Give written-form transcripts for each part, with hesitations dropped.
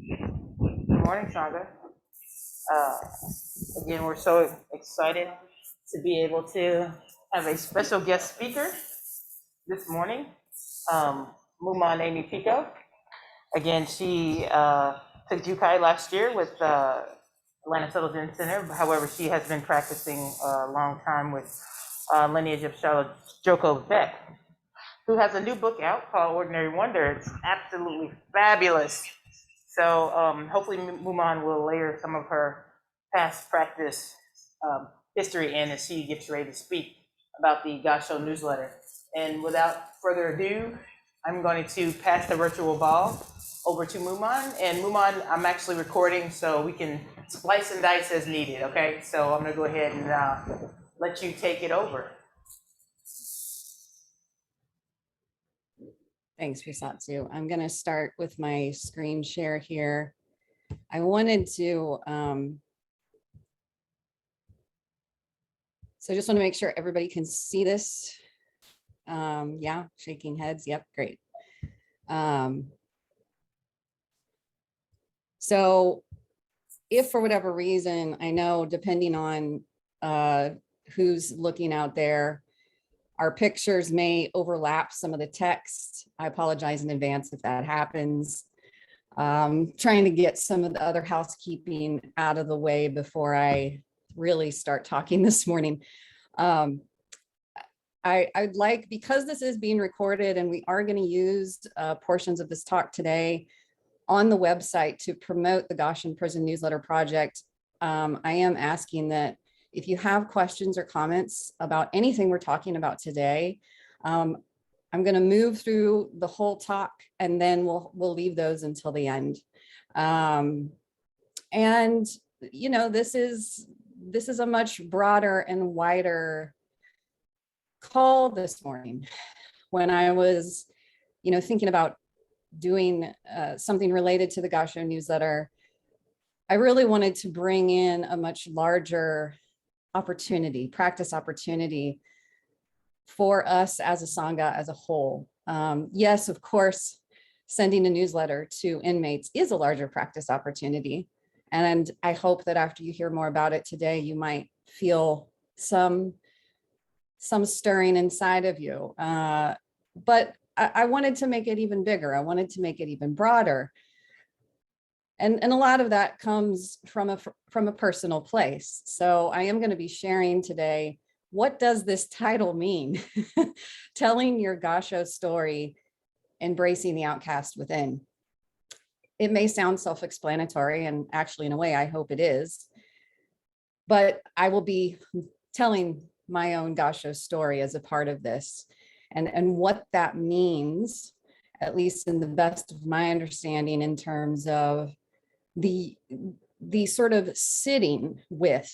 Good morning, Sandra. Uh, Again, we're so excited to be able to have a special guest speaker this morning, Mumon Amy Pico. Again, she took Jukai last year with Atlanta Children's Center. However, she has been practicing a long time with lineage of Charlotte Joko Beck, who has a new book out called Ordinary Wonder. It's absolutely fabulous. So hopefully Mumon will layer some of her past practice history in as she gets ready to speak about the Gassho Newsletter. And without further ado, I'm going to pass the virtual ball over to Mumon. And Mumon, I'm actually recording, so we can splice and dice as needed, okay? So I'm gonna go ahead and let you take it over. Thanks, Risatsu. I'm going to start with my screen share here. I wanted to, so I just want to make sure everybody can see this. Yeah, shaking heads. Yep, great. So if for whatever reason, I know depending on who's looking out there, our pictures may overlap some of the text. I apologize in advance if that happens. Trying to get some of the other housekeeping out of the way before I really start talking this morning. I'd like, because this is being recorded and we are going to use portions of this talk today on the website to promote the Goshen Prison Newsletter Project, I am asking that if you have questions or comments about anything we're talking about today, I'm going to move through the whole talk and then we'll leave those until the end. And you know, this is a much broader and wider call this morning. When I was, you know, thinking about doing something related to the Gassho Newsletter, I really wanted to bring in a much larger opportunity, practice opportunity for us as a Sangha as a whole. Yes, of course, sending a newsletter to inmates is a larger practice opportunity. And I hope that after you hear more about it today, you might feel some stirring inside of you. But I wanted to make it even bigger. I wanted to make it even broader. And a lot of that comes from a personal place. So I am going to be sharing today, what does this title mean? Telling your Gassho story, embracing the outcast within. It may sound self-explanatory, and actually in a way I hope it is, but I will be telling my own Gassho story as a part of this, and what that means, at least in the best of my understanding, in terms of the sort of sitting with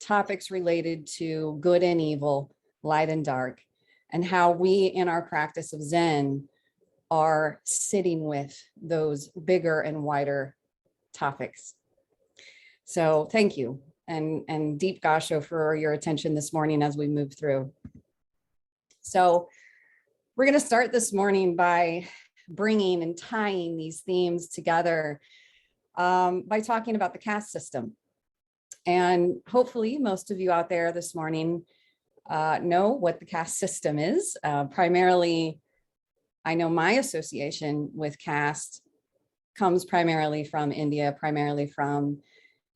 topics related to good and evil, light and dark, and how we in our practice of Zen are sitting with those bigger and wider topics. So thank you, and Deep Gassho for your attention this morning as we move through. So we're going to start this morning by bringing and tying these themes together by talking about the caste system. And hopefully most of you out there this morning know what the caste system is. Primarily, I know my association with caste comes primarily from India, primarily from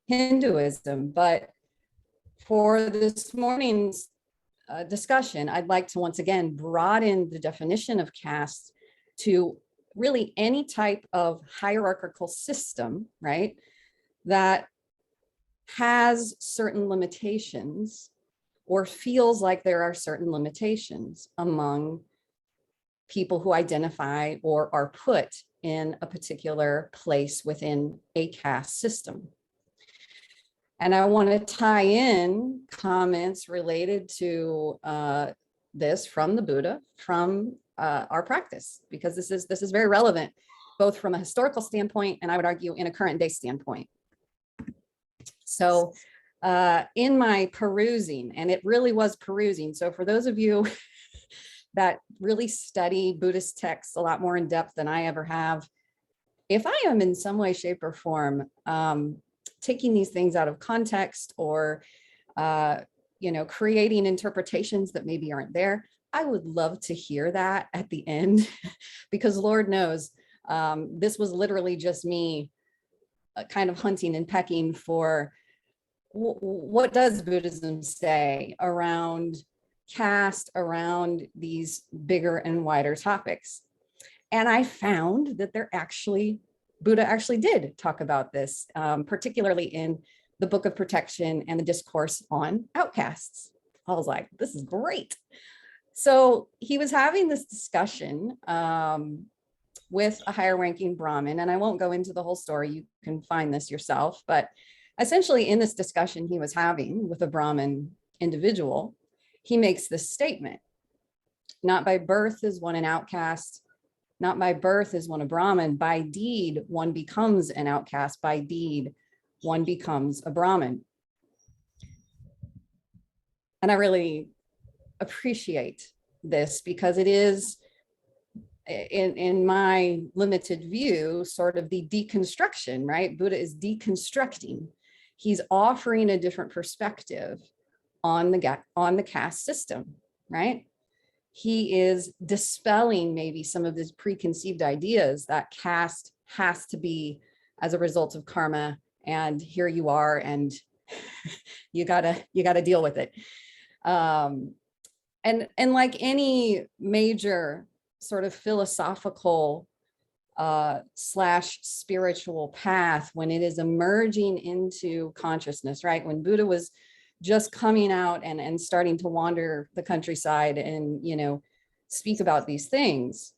Hinduism. But for this morning's discussion, I'd like to once again broaden the definition of caste to really any type of hierarchical system, right, that has certain limitations or feels like there are certain limitations among people who identify or are put in a particular place within a caste system. And I want to tie in comments related to this from the Buddha, from our practice, because this is very relevant, both from a historical standpoint and I would argue in a current day standpoint. So in my perusing, and it really was perusing. So for those of you that really study Buddhist texts a lot more in depth than I ever have, if I am in some way, shape, or form taking these things out of context or creating interpretations that maybe aren't there, I would love to hear that at the end, because Lord knows this was literally just me kind of hunting and pecking for what does Buddhism say around caste, around these bigger and wider topics. And I found that Buddha actually did talk about this, particularly in the Book of Protection and the discourse on outcasts. I was like, this is great. So he was having this discussion with a higher ranking Brahmin, and I won't go into the whole story, you can find this yourself, but essentially in this discussion he was having with a Brahmin individual, he makes this statement: not by birth is one an outcast, not by birth is one a Brahmin, by deed one becomes an outcast, by deed one becomes a Brahmin. And I really appreciate this because it is, in my limited view, sort of the deconstruction, right? Buddha is deconstructing. He's offering a different perspective on the caste system, right? He is dispelling maybe some of these preconceived ideas that caste has to be as a result of karma, and here you are, and you gotta deal with it. And like any major sort of philosophical slash spiritual path, when it is emerging into consciousness, right? When Buddha was just coming out and starting to wander the countryside and, speak about these things,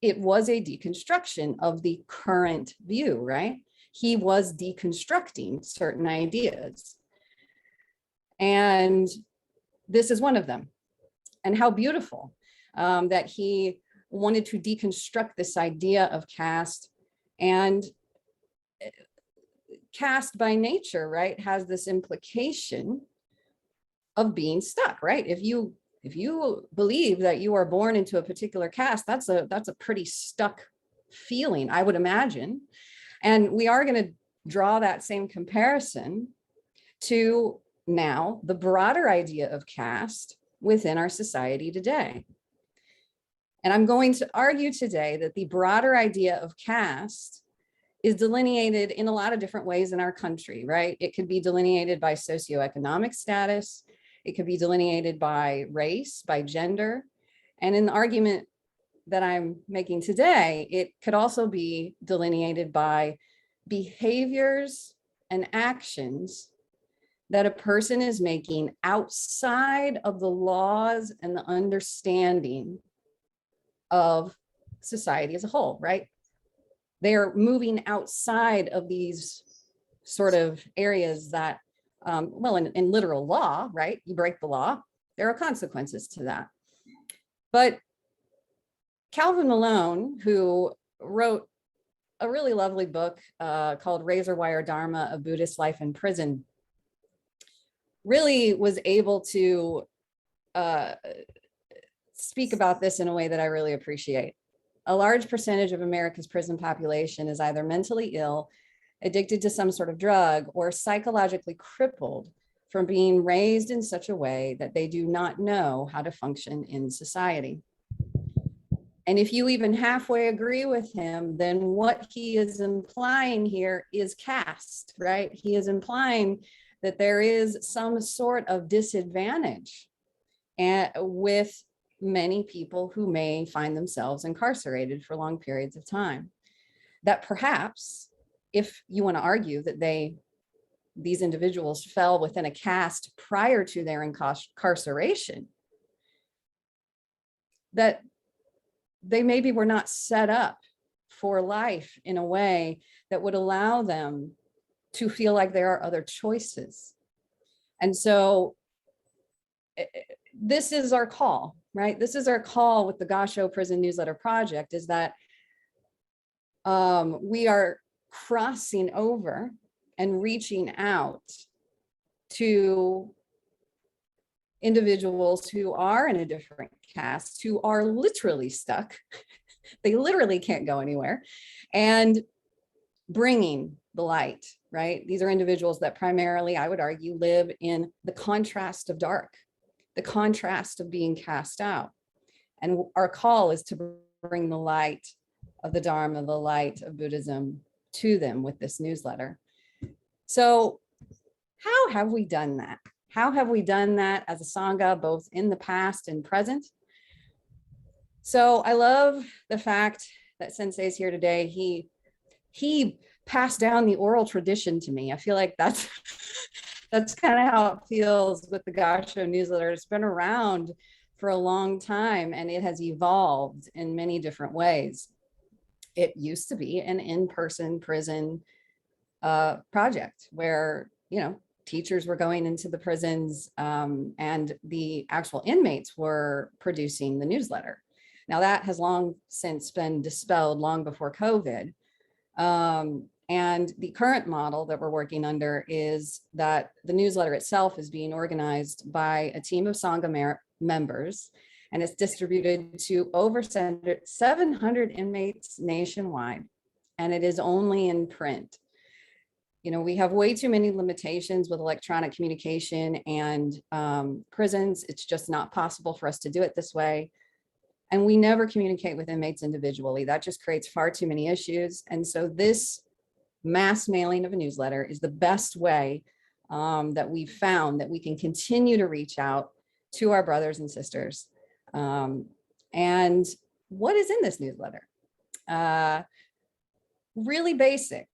it was a deconstruction of the current view, right? He was deconstructing certain ideas. And this is one of them. And how beautiful that he wanted to deconstruct this idea of caste. And caste by nature, right, has this implication of being stuck, right? If you believe that you are born into a particular caste, that's a pretty stuck feeling, I would imagine. And we are going to draw that same comparison to now the broader idea of caste within our society today. And I'm going to argue today that the broader idea of caste is delineated in a lot of different ways in our country, right? It could be delineated by socioeconomic status. It could be delineated by race, by gender. And in the argument that I'm making today, it could also be delineated by behaviors and actions that a person is making outside of the laws and the understanding of society as a whole, right? They're moving outside of these sort of areas that, in literal law, right? You break the law, there are consequences to that. But Calvin Malone, who wrote a really lovely book called Razor Wire Dharma, A Buddhist Life in Prison, really was able to speak about this in a way that I really appreciate. A large percentage of America's prison population is either mentally ill, addicted to some sort of drug, or psychologically crippled from being raised in such a way that they do not know how to function in society. And if you even halfway agree with him, then what he is implying here is caste, right? He is implying that there is some sort of disadvantage with many people who may find themselves incarcerated for long periods of time. That perhaps, if you want to argue that these individuals fell within a caste prior to their incarceration, that they maybe were not set up for life in a way that would allow them to feel like there are other choices. And so this is our call, right? This is our call with the Gassho Prison Newsletter Project, is that we are crossing over and reaching out to individuals who are in a different caste, who are literally stuck They literally can't go anywhere. And bringing the light, right? These are individuals that primarily, I would argue, live in the contrast of dark, the contrast of being cast out. And our call is to bring the light of the Dharma, the light of Buddhism to them with this newsletter. So how have we done that? How have we done that as a Sangha, both in the past and present? So I love the fact that Sensei is here today. He passed down the oral tradition to me. I feel like that's kind of how it feels with the Gassho Newsletter. It's been around for a long time and it has evolved in many different ways. It used to be an in-person prison project where, you know, teachers were going into the prisons and the actual inmates were producing the newsletter. Now that has long since been dispelled long before COVID. And the current model that we're working under is that the newsletter itself is being organized by a team of Sangha members, and it's distributed to over 700 inmates nationwide, and it is only in print. You know, we have way too many limitations with electronic communication and prisons. It's just not possible for us to do it this way. And we never communicate with inmates individually. That just creates far too many issues. And so this mass mailing of a newsletter is the best way that we've found that we can continue to reach out to our brothers and sisters. And what is in this newsletter? Really basic.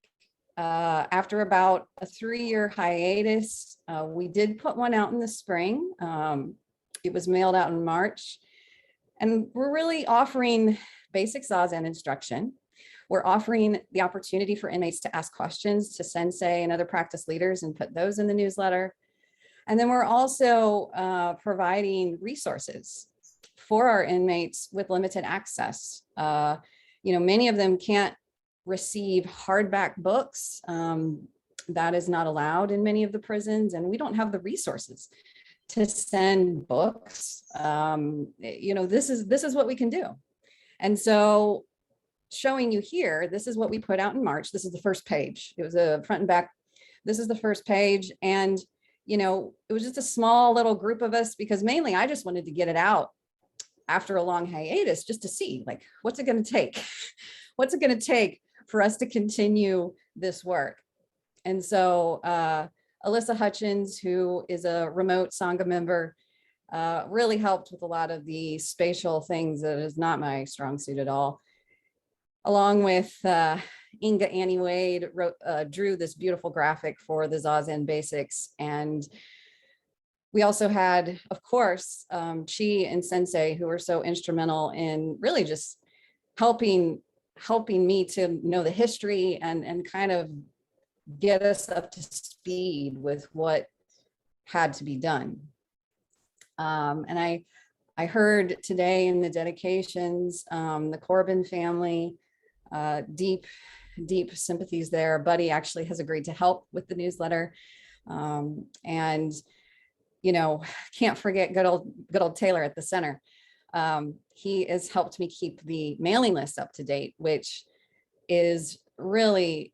After about a 3-year hiatus, we did put one out in the spring. It was mailed out in March. And we're really offering basic Zazen instruction. We're offering the opportunity for inmates to ask questions to Sensei and other practice leaders and put those in the newsletter. And then we're also providing resources for our inmates with limited access. You know, many of them can't receive hardback books. That is not allowed in many of the prisons, and we don't have the resources to send books. You know, this is what we can do. And so showing you here, this is what we put out in March. This is the first page. It was a front and back. This is the first page. And, you know, it was just a small little group of us because mainly I just wanted to get it out after a long hiatus just to see, like, what's it going to take? What's it going to take for us to continue this work? And so Alyssa Hutchins, who is a remote Sangha member, really helped with a lot of the spatial things that is not my strong suit at all. Along with Inga Annie Wade drew this beautiful graphic for the Zazen basics. And we also had, of course, Chi and Sensei, who were so instrumental in really just helping me to know the history and kind of get us up to speed with what had to be done. And I heard today in the dedications, the Corbin family, deep sympathies there. Buddy actually has agreed to help with the newsletter. And, you know, can't forget good old Taylor at the center. He has helped me keep the mailing list up to date, which is really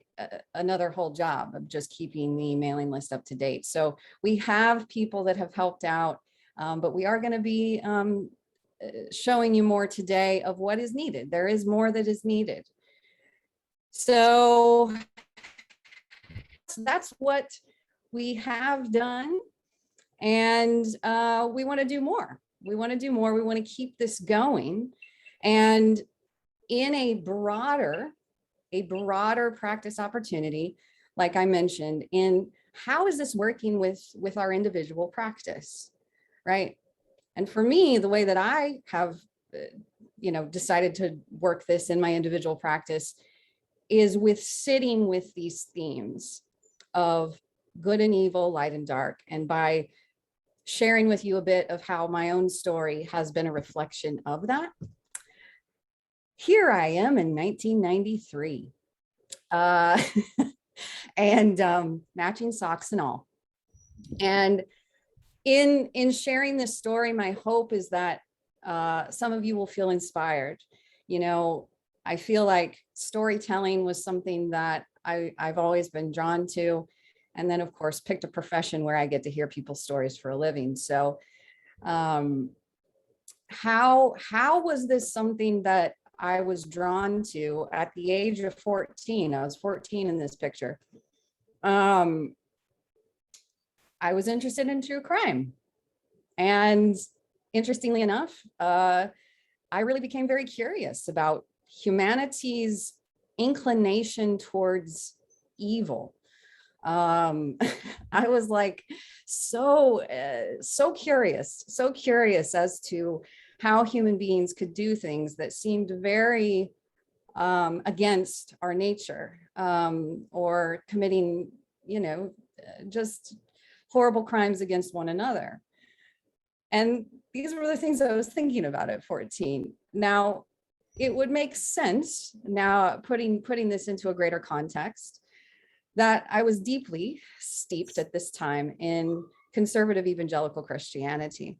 another whole job of just keeping the mailing list up to date. So we have people that have helped out, but we are going to be showing you more today of what is needed. There is more that is needed. So that's what we have done. And we want to do more. We want to do more. We want to keep this going. And in a broader practice opportunity, like I mentioned, in how is this working with our individual practice, right? And for me, the way that I have, you know, decided to work this in my individual practice is with sitting with these themes of good and evil, light and dark, and by sharing with you a bit of how my own story has been a reflection of that. Here I am in 1993, and matching socks and all. And in sharing this story, my hope is that some of you will feel inspired. You know, I feel like storytelling was something that I've always been drawn to. And then, of course, picked a profession where I get to hear people's stories for a living. So um, how was this something that I was drawn to at the age of 14? I was 14 in this picture. I was interested in true crime. And interestingly enough, I really became very curious about humanity's inclination towards evil. I was like so curious as to how human beings could do things that seemed very against our nature, or committing, just horrible crimes against one another. And these were the things I was thinking about at 14. Now, it would make sense now, putting this into a greater context, that I was deeply steeped at this time in conservative evangelical Christianity.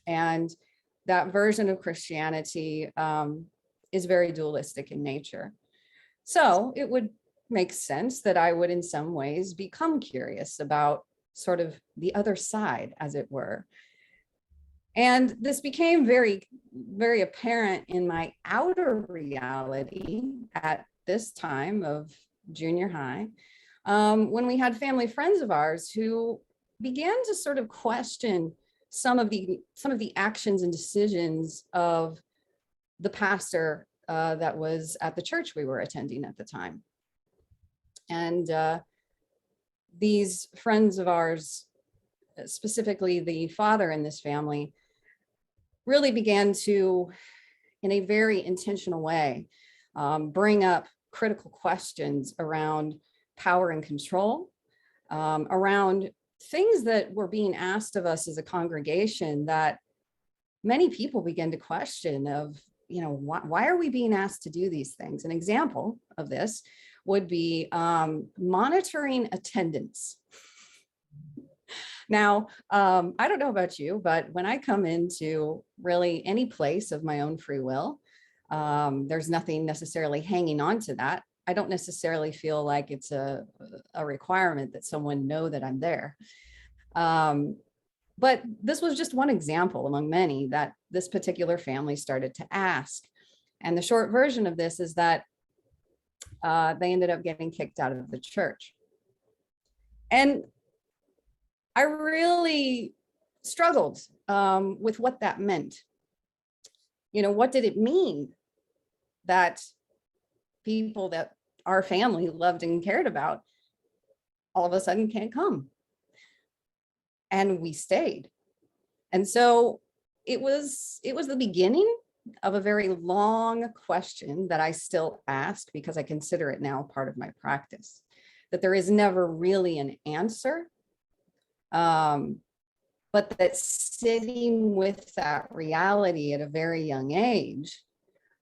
And that version of Christianity is very dualistic in nature. So it would make sense that I would in some ways become curious about sort of the other side, as it were. And this became very, very apparent in my outer reality at this time of junior high, when we had family friends of ours who began to sort of question some of the actions and decisions of the pastor that was at the church we were attending at the time. And these friends of ours, specifically the father in this family, really began to, in a very intentional way, bring up critical questions around power and control, around things that were being asked of us as a congregation that many people began to question of, why are we being asked to do these things? An example of this would be monitoring attendance. Now, I don't know about you, but when I come into really any place of my own free will, there's nothing necessarily hanging on to that. I don't necessarily feel like it's a requirement that someone know that I'm there. But this was just one example among many that this particular family started to ask. And the short version of this is that they ended up getting kicked out of the church. And I really struggled with what that meant. What did it mean that people that our family loved and cared about all of a sudden can't come? And we stayed. And so it was the beginning of a very long question that I still ask, because I consider it now part of my practice, that there is never really an answer. But that sitting with that reality at a very young age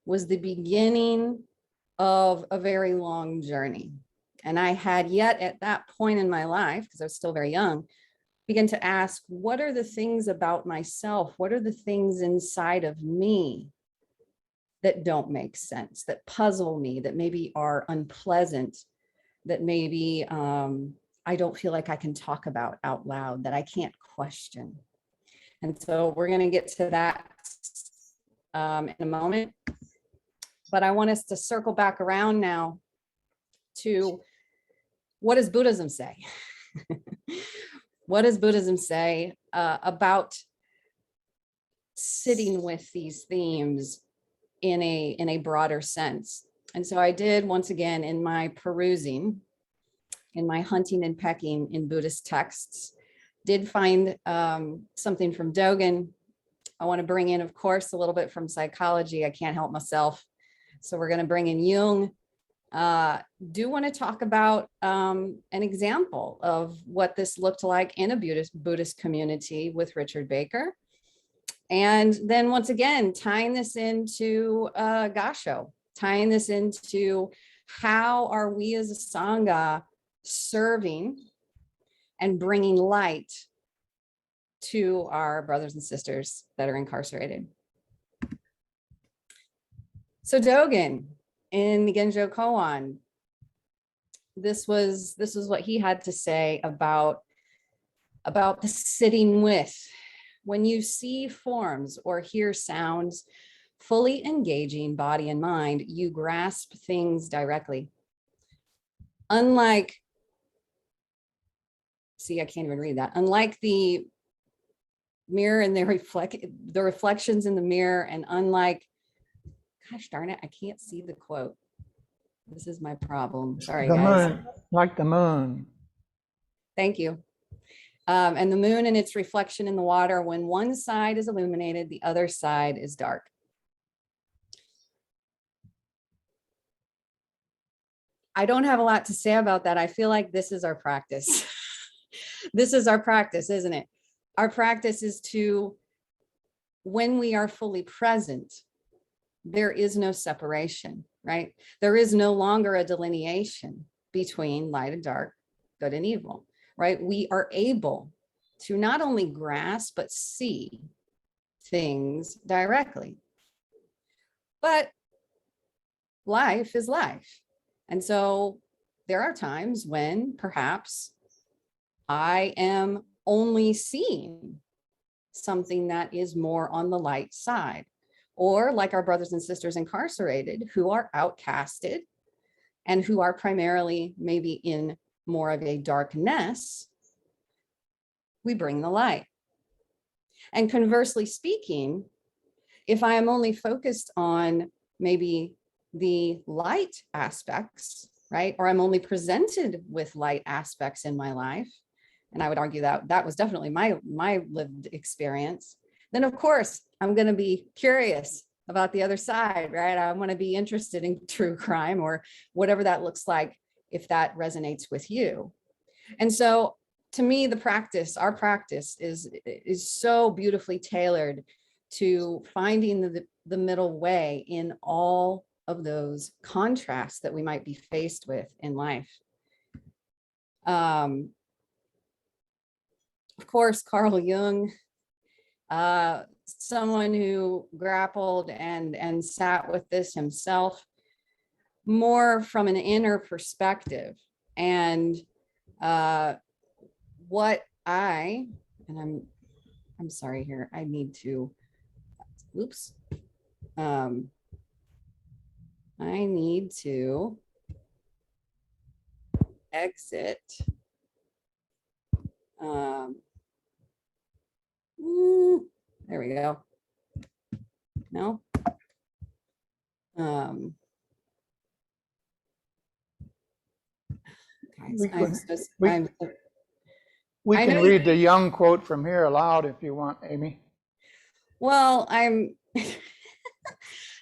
was the beginning of a very long journey. And I had yet at that point in my life, because I was still very young, began to ask, what are the things about myself? What are the things inside of me that don't make sense, that puzzle me, that maybe are unpleasant, that maybe I don't feel like I can talk about out loud, that I can't question? And so we're going to get to that in a moment. But I want us to circle back around now to, what does Buddhism say? What does Buddhism say about sitting with these themes in a broader sense? And so I did, once again, in my perusing, in my hunting and pecking in Buddhist texts, did find something from Dogen. I want to bring in, of course, a little bit from psychology. I can't help myself. So we're going to bring in Jung. Do want to talk about an example of what this looked like in a Buddhist community with Richard Baker. And then once again, tying this into Gassho, tying this into how are we as a Sangha serving and bringing light to our brothers and sisters that are incarcerated. So Dogen in the Genjo Koan, this was what he had to say about the sitting with. When you see forms or hear sounds fully engaging body and mind, you grasp things directly. Unlike, see, I can't even read that. Unlike the mirror and the reflections in the mirror, and unlike, gosh darn it, I can't see the quote. This is my problem. Sorry, The guys. moon, like the moon. Thank you. And the moon and its reflection in the water, when one side is illuminated, the other side is dark. I don't have a lot to say about that. I feel like this is our practice. This is our practice, isn't it? Our practice is to, when we are fully present, there is no separation, right? There is no longer a delineation between light and dark, good and evil, right? We are able to not only grasp, but see things directly. But life is life. And so there are times when perhaps I am only seeing something that is more on the light side, or like our brothers and sisters incarcerated who are outcasted and who are primarily maybe in more of a darkness, we bring the light. And conversely speaking, if I am only focused on maybe the light aspects, right, or I'm only presented with light aspects in my life, and I would argue that that was definitely my lived experience, then of course I'm going to be curious about the other side, right? I want to be interested in true crime or whatever that looks like, if that resonates with you. And so to me, our practice is so beautifully tailored to finding the middle way in all of those contrasts that we might be faced with in life. Of course, Carl Jung, someone who grappled and sat with this himself more from an inner perspective. And what I'm sorry here, I need to, oops. I need to exit. There we go. No. Guys, We can read the Young quote from here aloud if you want, Amy. Well,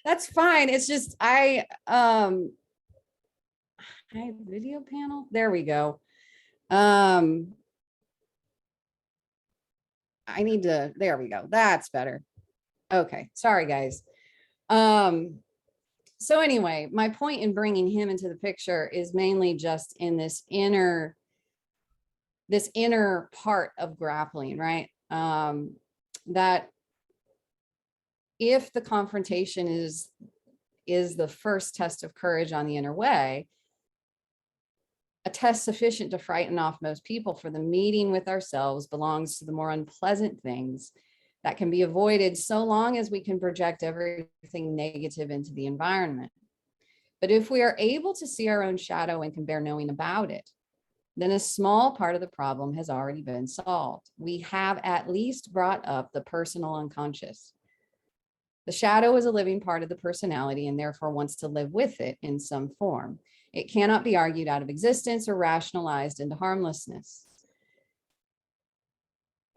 that's fine. It's just I video panel. There we go. I need to, there we go. That's better. Okay. Sorry, guys. So anyway, my point in bringing him into the picture is mainly just in this inner part of grappling, right? That if the confrontation is the first test of courage on the inner way, a test sufficient to frighten off most people, for the meeting with ourselves belongs to the more unpleasant things that can be avoided so long as we can project everything negative into the environment. But if we are able to see our own shadow and can bear knowing about it, then a small part of the problem has already been solved. We have at least brought up the personal unconscious. The shadow is a living part of the personality and therefore wants to live with it in some form. It cannot be argued out of existence or rationalized into harmlessness.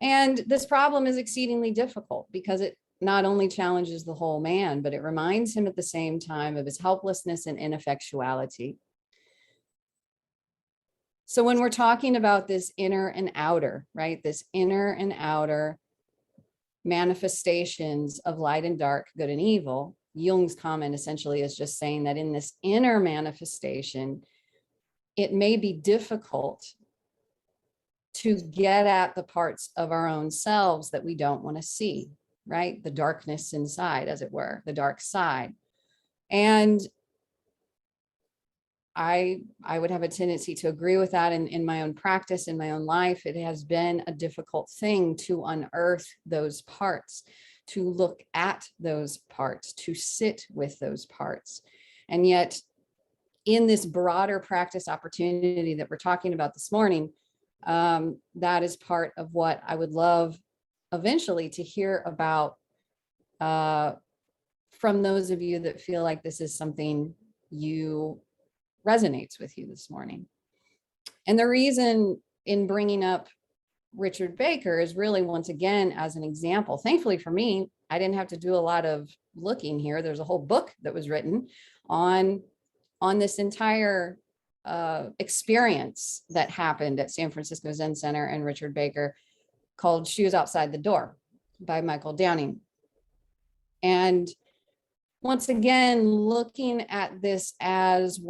And this problem is exceedingly difficult because it not only challenges the whole man, but it reminds him at the same time of his helplessness and ineffectuality. So when we're talking about this inner and outer, right, this inner and outer manifestations of light and dark, good and evil, Jung's comment essentially is just saying that in this inner manifestation, it may be difficult to get at the parts of our own selves that we don't want to see, right? The darkness inside, as it were, the dark side. And I would have a tendency to agree with that in my own practice, in my own life. It has been a difficult thing to unearth those parts, to look at those parts, to sit with those parts. And yet, in this broader practice opportunity that we're talking about this morning, that is part of what I would love eventually to hear about from those of you that feel like this is something resonates with you this morning. And the reason in bringing up Richard Baker is really, once again, as an example. Thankfully for me, I didn't have to do a lot of looking here. There's a whole book that was written on this entire experience that happened at San Francisco Zen Center and Richard Baker, called Shoes Outside the Door by Michael Downing. And once again, looking at this as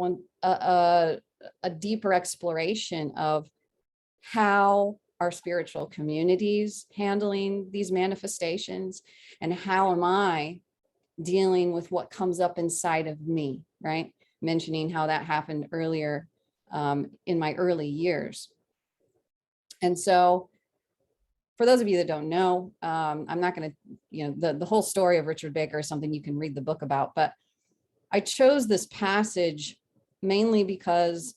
a deeper exploration of how our spiritual communities handling these manifestations, and how am I dealing with what comes up inside of me, right? Mentioning how that happened earlier in my early years. And so for those of you that don't know, I'm not going to, the whole story of Richard Baker is something you can read the book about, but I chose this passage mainly because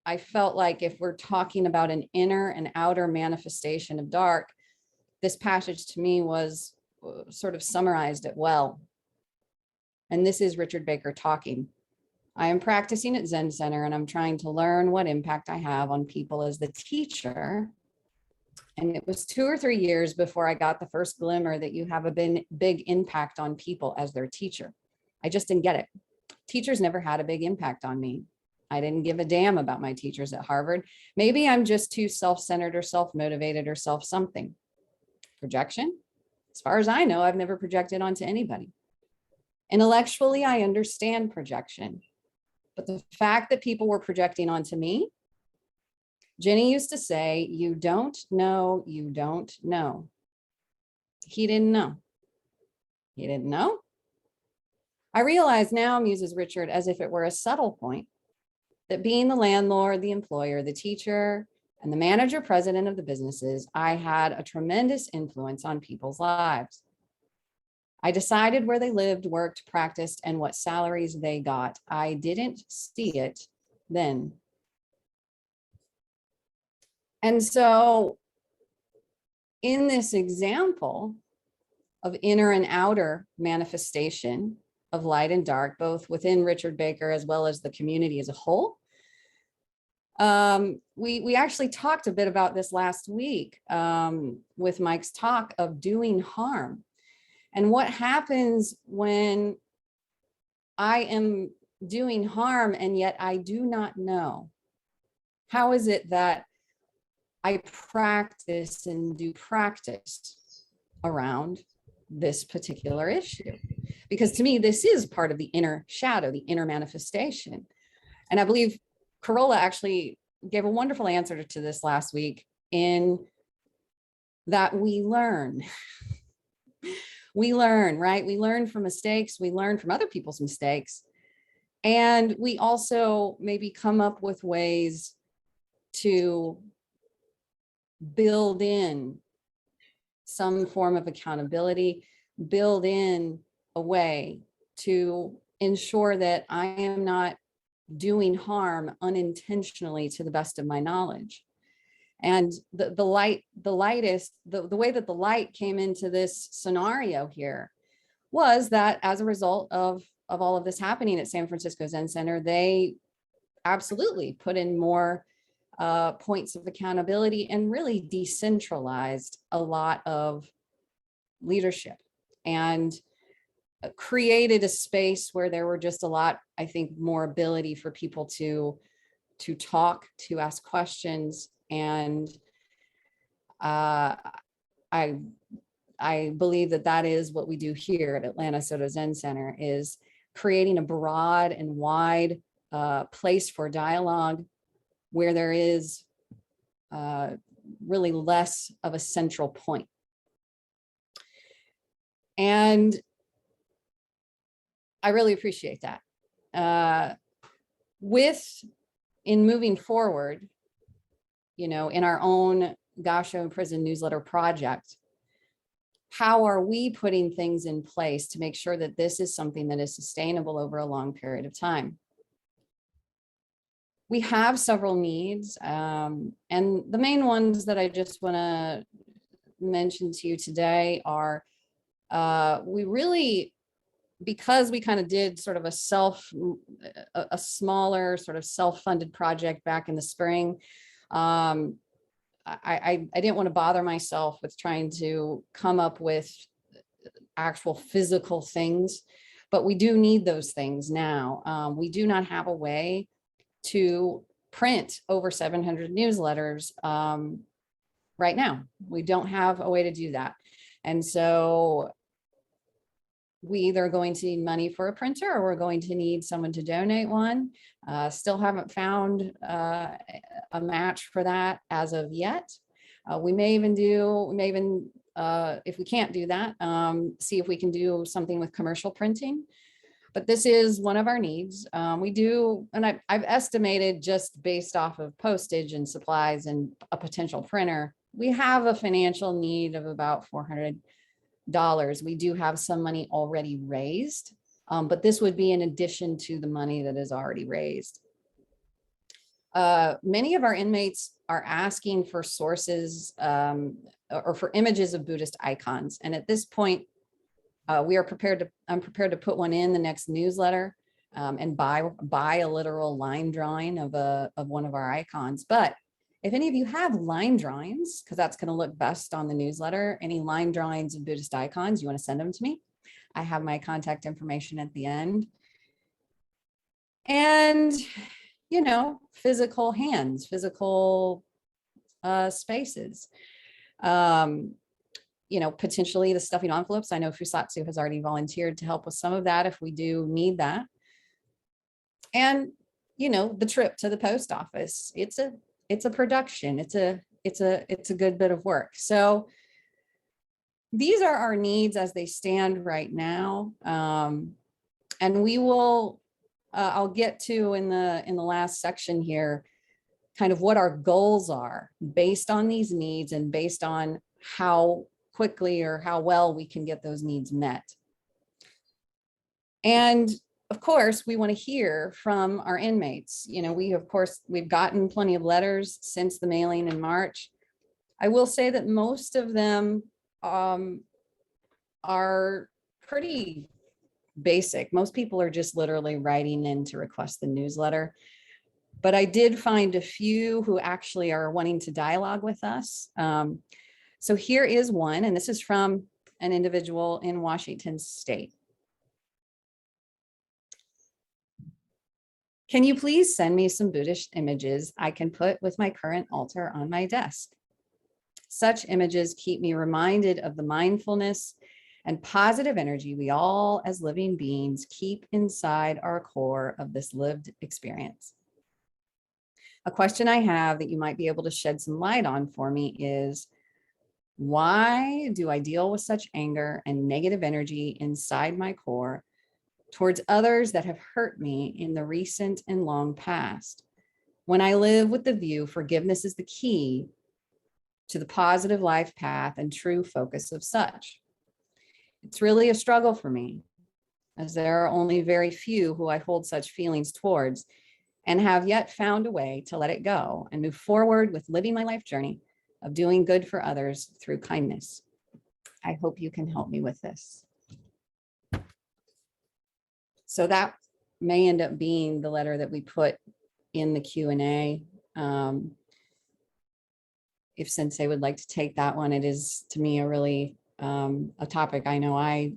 I felt like if we're talking about an inner and outer manifestation of dark, this passage to me was sort of summarized it well. And this is Richard Baker talking. I am practicing at Zen Center, and I'm trying to learn what impact I have on people as the teacher. And it was 2 or 3 years before I got the first glimmer that you have a big impact on people as their teacher. I just didn't get it. Teachers never had a big impact on me. I didn't give a damn about my teachers at Harvard. Maybe I'm just too self-centered or self-motivated or self-something. Projection? As far as I know, I've never projected onto anybody. Intellectually, I understand projection. But the fact that people were projecting onto me, Jenny used to say, you don't know, you don't know. He didn't know. He didn't know. I realize now, muses Richard, as if it were a subtle point, that being the landlord, the employer, the teacher, and the manager president of the businesses, I had a tremendous influence on people's lives. I decided where they lived, worked, practiced, and what salaries they got. I didn't see it then. And so in this example of inner and outer manifestation of light and dark, both within Richard Baker as well as the community as a whole, we actually talked a bit about this last week with Mike's talk of doing harm. And what happens when I am doing harm and yet I do not know? How is it that I practice and do practice around this particular issue? Because to me, this is part of the inner shadow, the inner manifestation. And I believe Carolla actually gave a wonderful answer to this last week, in that we learn. We learn, right? We learn from mistakes. We learn from other people's mistakes. And we also maybe come up with ways to build in some form of accountability, build in a way to ensure that I am not doing harm unintentionally to the best of my knowledge. And the way that the light came into this scenario here was that as a result of all of this happening at San Francisco Zen Center, they absolutely put in more points of accountability and really decentralized a lot of leadership and created a space where there were just a lot, I think, more ability for people to talk, to ask questions. And I believe that is what we do here at Atlanta Soto Zen Center, is creating a broad and wide place for dialogue where there is really less of a central point. And I really appreciate that. In moving forward, you know, in our own Gassho Prison Newsletter project, how are we putting things in place to make sure that this is something that is sustainable over a long period of time? We have several needs, and the main ones that I just want to mention to you today are we really, because we kind of did sort of a smaller sort of self-funded project back in the spring. I didn't want to bother myself with trying to come up with actual physical things, but we do need those things now. We do not have a way to print over 700 newsletters right now. We don't have a way to do that. And so we either are going to need money for a printer, or we're going to need someone to donate one. Still haven't found a match for that as of yet. We may even, if we can't do that, see if we can do something with commercial printing. But this is one of our needs. We do, and I've estimated, just based off of postage and supplies and a potential printer, we have a financial need of about $400. We do have some money already raised, but this would be in addition to the money that is already raised. Many of our inmates are asking for sources or for images of Buddhist icons. And at this point, I'm prepared to put one in the next newsletter and buy a literal line drawing of one of our icons. But if any of you have line drawings, because that's going to look best on the newsletter, any line drawings of Buddhist icons, you want to send them to me. I have my contact information at the end. And, you know, physical hands, physical spaces. You know, potentially the stuffing envelopes. I know Fusatsu has already volunteered to help with some of that if we do need that. And, you know, the trip to the post office, it's a production. It's a good bit of work. So these are our needs as they stand right now. And we will, I'll get to in the last section here, kind of what our goals are based on these needs and based on how quickly or how well we can get those needs met. And of course, we want to hear from our inmates. You know, we've gotten plenty of letters since the mailing in March. I will say that most of them are pretty basic. Most people are just literally writing in to request the newsletter. But I did find a few who actually are wanting to dialogue with us. So here is one, and this is from an individual in Washington State. Can you please send me some Buddhist images I can put with my current altar on my desk? Such images keep me reminded of the mindfulness and positive energy we all as living beings keep inside our core of this lived experience. A question I have that you might be able to shed some light on for me is, why do I deal with such anger and negative energy inside my core towards others that have hurt me in the recent and long past, when I live with the view forgiveness is the key to the positive life path and true focus of such? It's really a struggle for me, as there are only very few who I hold such feelings towards and have yet found a way to let it go and move forward with living my life journey of doing good for others through kindness. I hope you can help me with this. So that may end up being the letter that we put in the Q&A. If Sensei would like to take that one, it is to me a really a topic I know I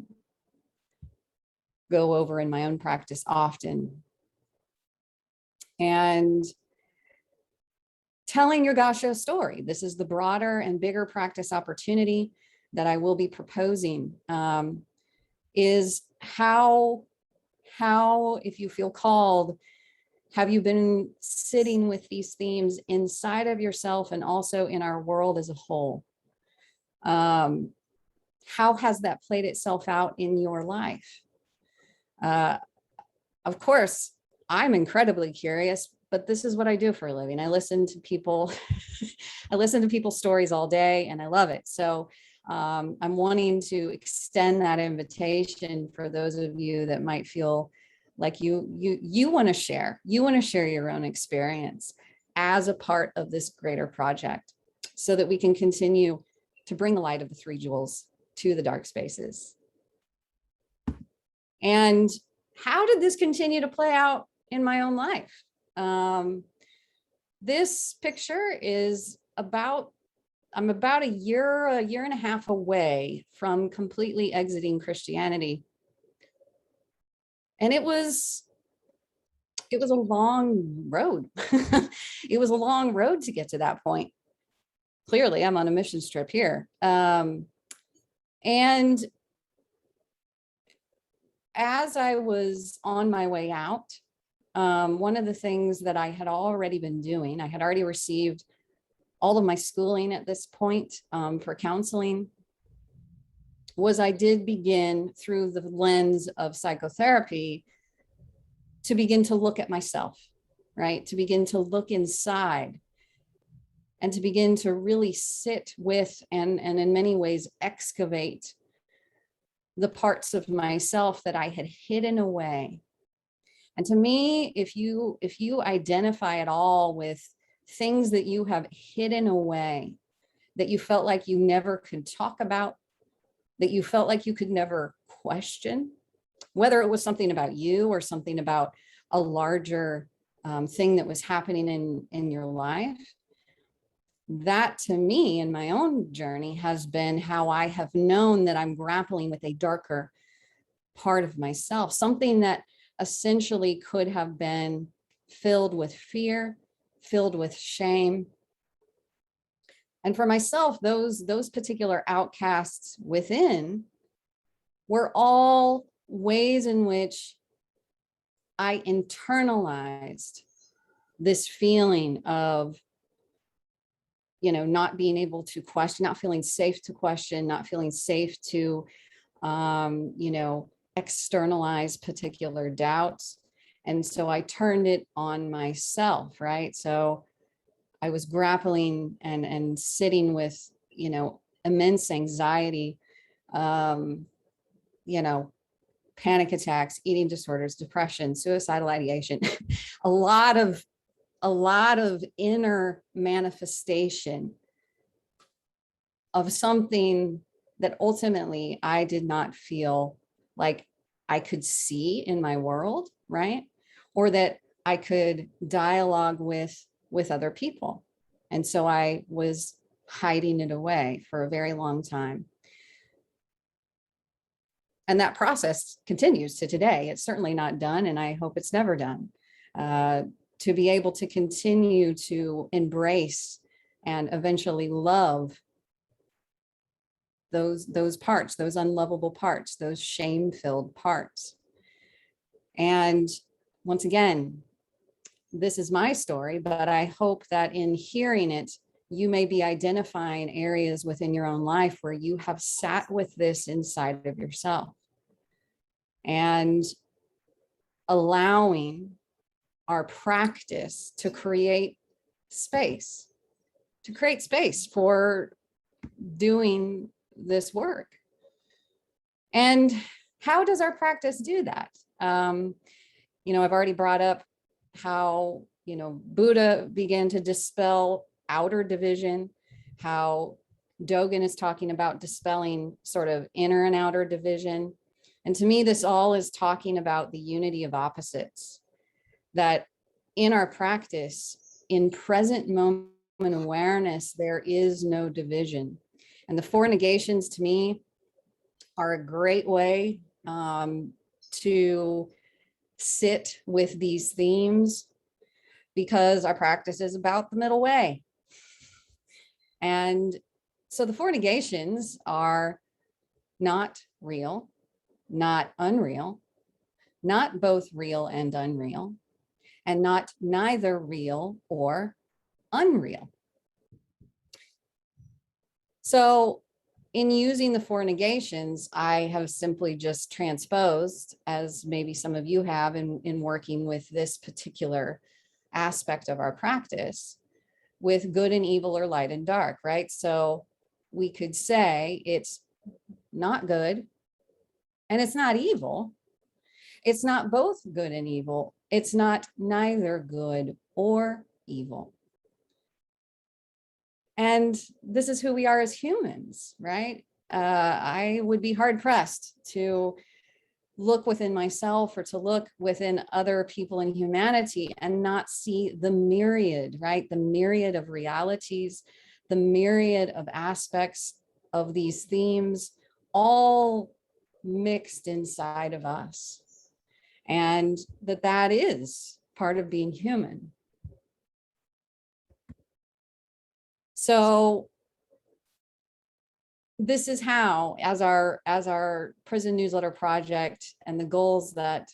go over in my own practice often. And telling your Gassho story. This is the broader and bigger practice opportunity that I will be proposing, is how, if you feel called, have you been sitting with these themes inside of yourself and also in our world as a whole? How has that played itself out in your life? Of course, I'm incredibly curious, but this is what I do for a living. I listen to people, I listen to people's stories all day, and I love it. So I'm wanting to extend that invitation for those of you that might feel like you want to share, your own experience as a part of this greater project, so that we can continue to bring the light of the three jewels to the dark spaces. And how did this continue to play out in my own life? This picture is I'm about a year and a half away from completely exiting Christianity. And it was a long road. It was a long road to get to that point. Clearly, I'm on a mission trip here. And as I was on my way out, one of the things that I had already been doing, I had already received all of my schooling at this point for counseling, was I did begin, through the lens of psychotherapy, to begin to look at myself, right? To begin to look inside and to begin to really sit with and in many ways excavate the parts of myself that I had hidden away. And to me, if you identify at all with things that you have hidden away, that you felt like you never could talk about, that you felt like you could never question, whether it was something about you or something about a larger thing that was happening in your life, that to me in my own journey has been how I have known that I'm grappling with a darker part of myself, something that essentially could have been filled with fear, filled with shame. And for myself, those particular outcasts within were all ways in which I internalized this feeling of, not being able to question, not feeling safe to question, not feeling safe to, externalize particular doubts. And so I turned it on myself, right? So I was grappling and sitting with, immense anxiety, panic attacks, eating disorders, depression, suicidal ideation, a lot of inner manifestation of something that ultimately I did not feel like I could see in my world, right? Or that I could dialogue with other people. And so I was hiding it away for a very long time. And that process continues to today. It's certainly not done, and I hope it's never done. To be able to continue to embrace and eventually love those parts, those unlovable parts, those shame-filled parts. And once again, this is my story, but I hope that in hearing it, you may be identifying areas within your own life where you have sat with this inside of yourself and allowing our practice to create space for doing this work. And how does our practice do that? I've already brought up how, Buddha began to dispel outer division, how Dogen is talking about dispelling sort of inner and outer division. And to me, this all is talking about the unity of opposites, that in our practice, in present moment awareness, there is no division. And the Four Negations to me are a great way to sit with these themes, because our practice is about the middle way. And so the Four Negations are not real, not unreal, not both real and unreal, and not neither real or unreal. So, in using the four negations, I have simply just transposed, as maybe some of you have in working with this particular aspect of our practice, with good and evil or light and dark, right? So we could say it's not good and it's not evil. It's not both good and evil. It's not neither good or evil. And this is who we are as humans, right? I would be hard pressed to look within myself or to look within other people in humanity and not see the myriad, right? The myriad of realities, the myriad of aspects of these themes, all mixed inside of us. And that is part of being human. So this is how, as our prison newsletter project and the goals that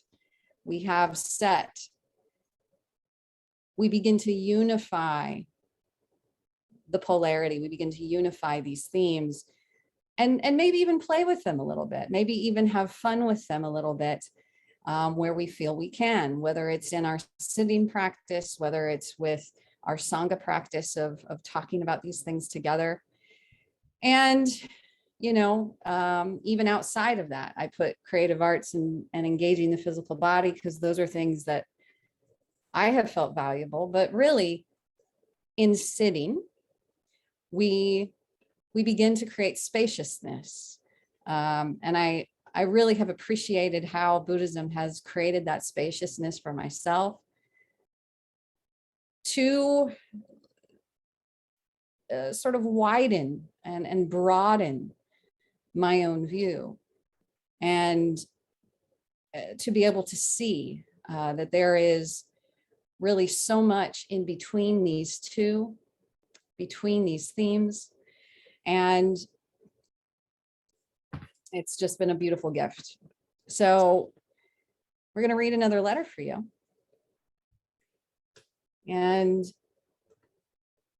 we have set, we begin to unify the polarity. We begin to unify these themes and maybe even play with them a little bit, maybe even have fun with them a little bit, where we feel we can, whether it's in our sitting practice, whether it's with our Sangha practice of talking about these things together. And, you know, even outside of that, I put creative arts and engaging the physical body, because those are things that I have felt valuable. But really, in sitting, we begin to create spaciousness. And I really have appreciated how Buddhism has created that spaciousness for myself to sort of widen and broaden my own view, and to be able to see that there is really so much in between these two, between these themes. And it's just been a beautiful gift. So we're going to read another letter for you. And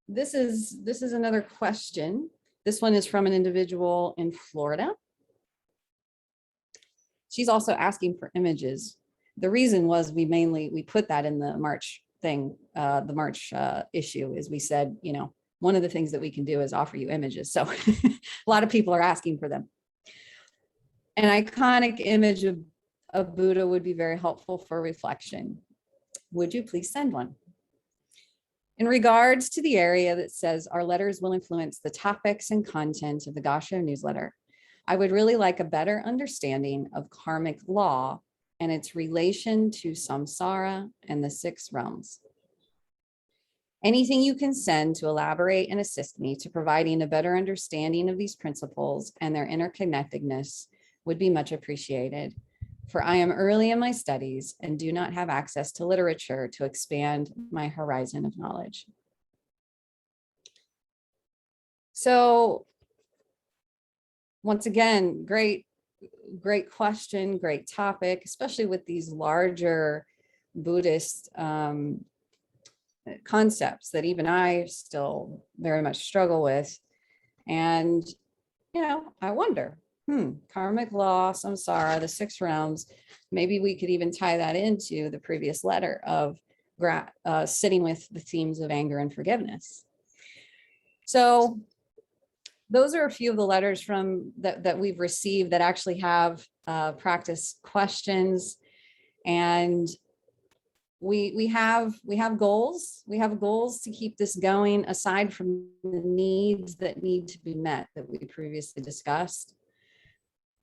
this is another question. This one is from an individual in Florida. She's also asking for images. The reason was we put that in the March thing, the March issue, is we said, you know, one of the things that we can do is offer you images. So a lot of people are asking for them. An iconic image of Buddha would be very helpful for reflection. Would you please send one? In regards to the area that says our letters will influence the topics and content of the Gassho newsletter, I would really like a better understanding of karmic law and its relation to samsara and the six realms. Anything you can send to elaborate and assist me to providing a better understanding of these principles and their interconnectedness would be much appreciated, for I am early in my studies and do not have access to literature to expand my horizon of knowledge. So once again, great question, great topic, especially with these larger Buddhist concepts that even I still very much struggle with. And, you know, I wonder, karmic law, samsara, the six realms, maybe we could even tie that into the previous letter of sitting with the themes of anger and forgiveness. So those are a few of the letters from that we've received that actually have practice questions. And we have goals. We have goals to keep this going, aside from the needs that need to be met that we previously discussed.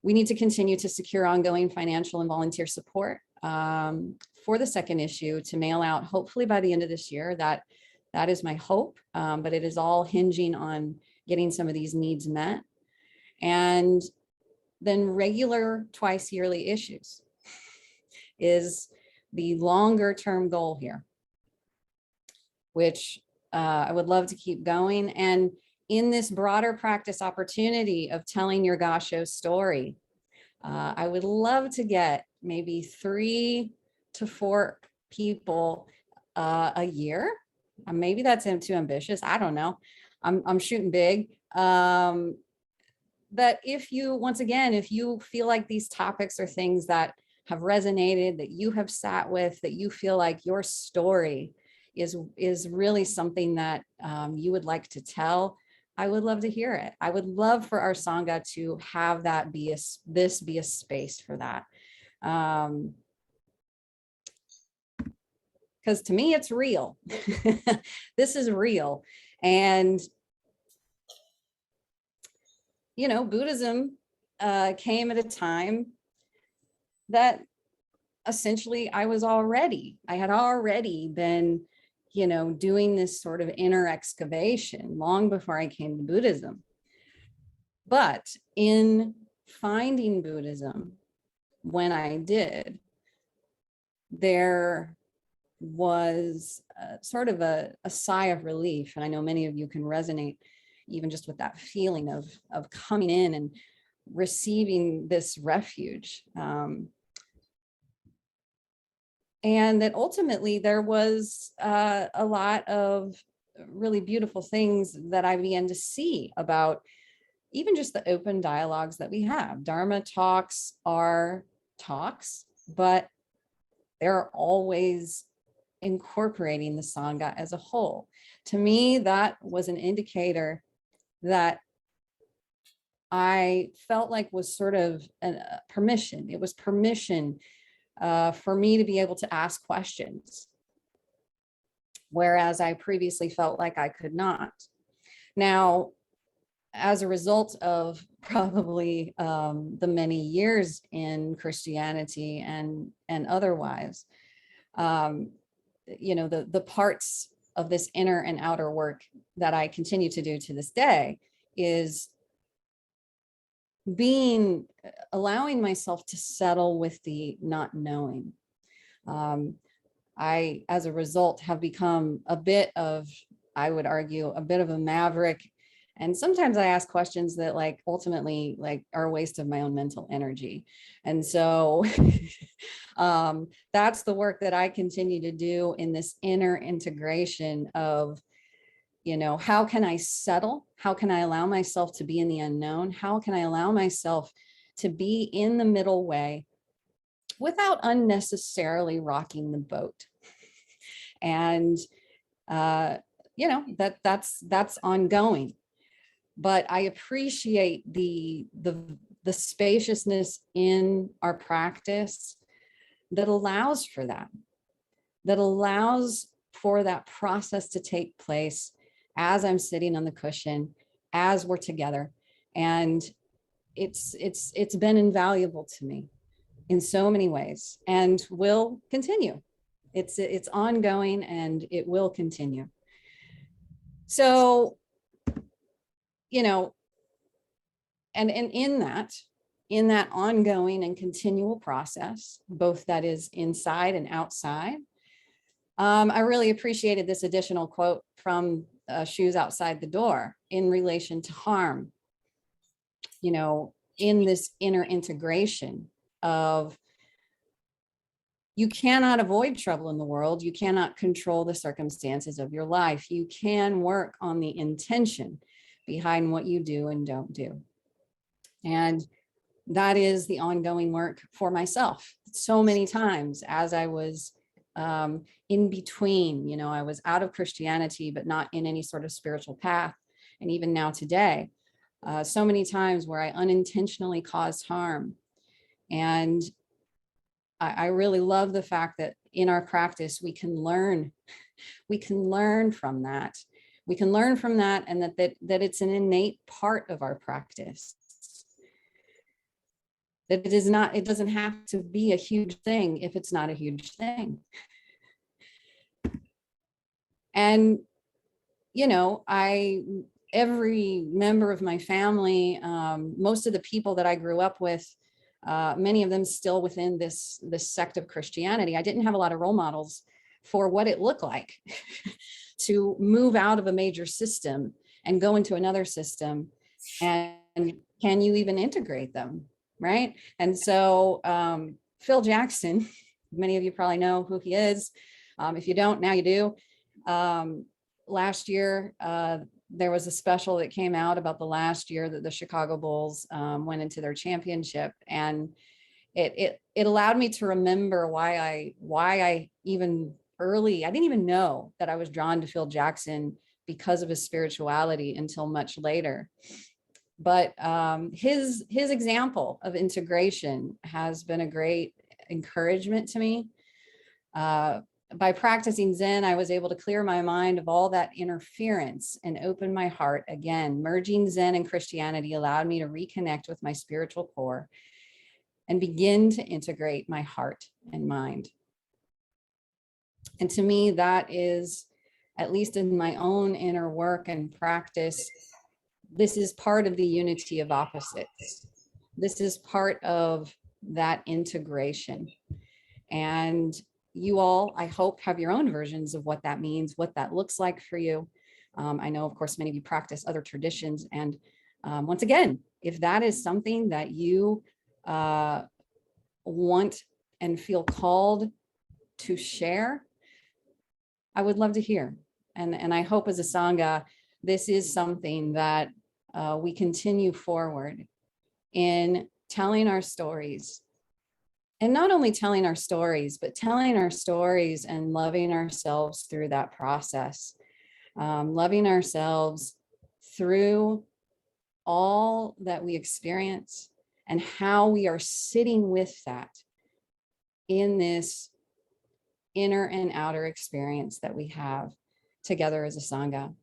We need to continue to secure ongoing financial and volunteer support for the second issue to mail out, hopefully by the end of this year. That is my hope, but it is all hinging on getting some of these needs met. And then regular twice yearly issues is the longer term goal here, which I would love to keep going. And in this broader practice opportunity of telling your Gassho story, I would love to get maybe 3 to 4 people a year. Maybe that's too ambitious. I don't know. I'm shooting big. that if you, once again, if you feel like these topics are things that have resonated, that you have sat with, that you feel like your story is really something that you would like to tell, I would love to hear it. I would love for our Sangha to have that be a space for that. Because to me, it's real. This is real. And, you know, Buddhism came at a time that essentially I had already been, you know, doing this sort of inner excavation long before I came to Buddhism. But in finding Buddhism, when I did, there was sort of a sigh of relief. And I know many of you can resonate even just with that feeling of coming in and receiving this refuge. And that ultimately there was a lot of really beautiful things that I began to see about even just the open dialogues that we have. Dharma talks are talks, but they're always incorporating the Sangha as a whole. To me, that was an indicator that I felt like was sort of a permission. It was permission for me to be able to ask questions, whereas I previously felt like I could not. Now, as a result of probably the many years in Christianity and otherwise, you know, the parts of this inner and outer work that I continue to do to this day is allowing myself to settle with the not knowing. I, as a result, have become a bit of, I would argue, a bit of a maverick. And sometimes I ask questions that like ultimately like are a waste of my own mental energy. And so that's the work that I continue to do in this inner integration of, you know, how can I settle? How can I allow myself to be in the unknown? How can I allow myself to be in the middle way without unnecessarily rocking the boat? And, you know, that's ongoing. But I appreciate the spaciousness in our practice that allows for that allows for that process to take place as I'm sitting on the cushion, as we're together. And it's been invaluable to me in so many ways and will continue. It's ongoing and it will continue. So, you know, and in that ongoing and continual process, both that is inside and outside, I really appreciated this additional quote from Shoes Outside the Door in relation to harm, you know, in this inner integration of you cannot avoid trouble in the world. You cannot control the circumstances of your life. You can work on the intention behind what you do and don't do. And that is the ongoing work for myself. So many times as I was in between, you know, I was out of Christianity, but not in any sort of spiritual path. And even now today, so many times where I unintentionally caused harm. And I really love the fact that in our practice, we can learn from that. We can learn from that, and that it's an innate part of our practice. That it doesn't have to be a huge thing if it's not a huge thing. And, you know, every member of my family, most of the people that I grew up with, many of them still within this sect of Christianity, I didn't have a lot of role models for what it looked like to move out of a major system and go into another system. And can you even integrate them? Right. And so Phil Jackson, many of you probably know who he is. If you don't, now you do. Last year, there was a special that came out about the last year that the Chicago Bulls went into their championship, and it allowed me to remember why I even early, I didn't even know that I was drawn to Phil Jackson because of his spirituality until much later. But his example of integration has been a great encouragement to me. By practicing Zen, I was able to clear my mind of all that interference and open my heart again. Merging Zen and Christianity allowed me to reconnect with my spiritual core and begin to integrate my heart and mind. And to me, that is, at least in my own inner work and practice, this is part of the unity of opposites. This is part of that integration. And you all, I hope, have your own versions of what that means, what that looks like for you. I know, of course, many of you practice other traditions. And once again, if that is something that you want and feel called to share, I would love to hear. And I hope as a Sangha, this is something that we continue forward in telling our stories. And not only telling our stories, but telling our stories and loving ourselves through that process. Loving ourselves through all that we experience and how we are sitting with that in this inner and outer experience that we have together as a Sangha.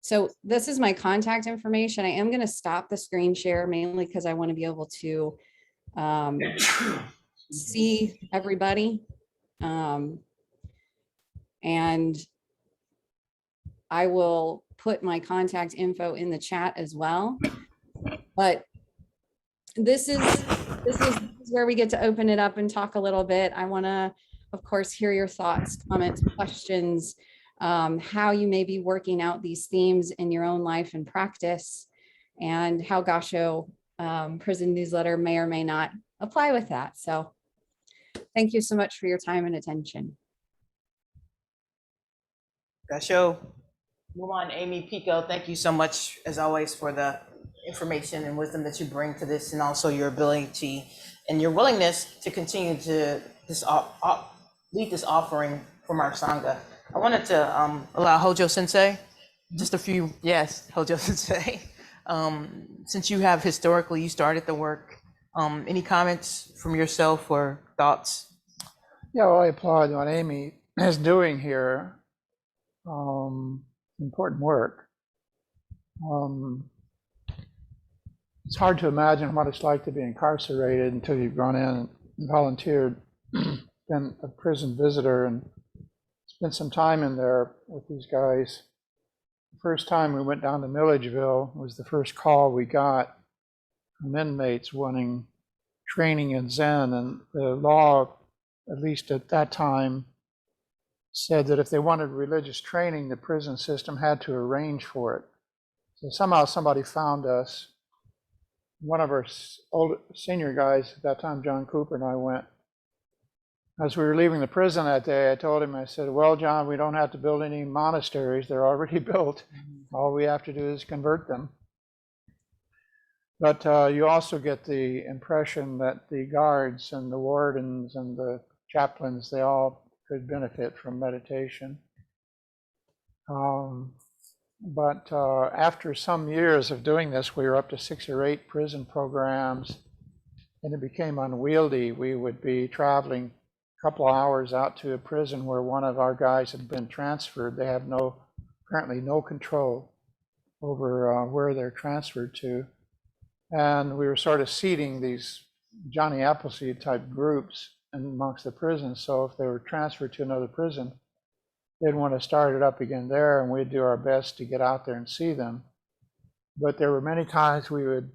So this is my contact information. I am going to stop the screen share mainly because I want to be able to see everybody. And I will put my contact info in the chat as well. But this is where we get to open it up and talk a little bit. I want to, of course, hear your thoughts, comments, questions, how you may be working out these themes in your own life and practice, and how Gassho Prison Newsletter may or may not apply with that. So thank you so much for your time and attention. Gassho, Mumon Amy Pico, thank you so much, as always, for the information and wisdom that you bring to this, and also your ability and your willingness to continue to lead this offering from our Sangha. I wanted to allow Hojo Sensei, just a few, yes, Hojo Sensei, since you have historically, you started the work, any comments from yourself or thoughts? Yeah, well, I applaud what Amy is doing here. Important work. It's hard to imagine what it's like to be incarcerated until you've gone in and volunteered, been a prison visitor, and spent some time in there with these guys. The first time we went down to Milledgeville was the first call we got from inmates wanting training in Zen, and the law, at least at that time, said that if they wanted religious training, the prison system had to arrange for it. So somehow somebody found us. One of our old senior guys at that time, John Cooper, and I went. As we were leaving the prison that day, I told him, I said, well, John, we don't have to build any monasteries. They're already built. All we have to do is convert them. But you also get the impression that the guards and the wardens and the chaplains, they all could benefit from meditation. But after some years of doing this, we were up to 6 or 8 prison programs, and it became unwieldy. We would be traveling a couple of hours out to a prison where one of our guys had been transferred. They have apparently no control over where they're transferred to. And we were sort of seeding these Johnny Appleseed type groups amongst the prisons. So if they were transferred to another prison, they'd want to start it up again there, and we'd do our best to get out there and see them. But there were many times we would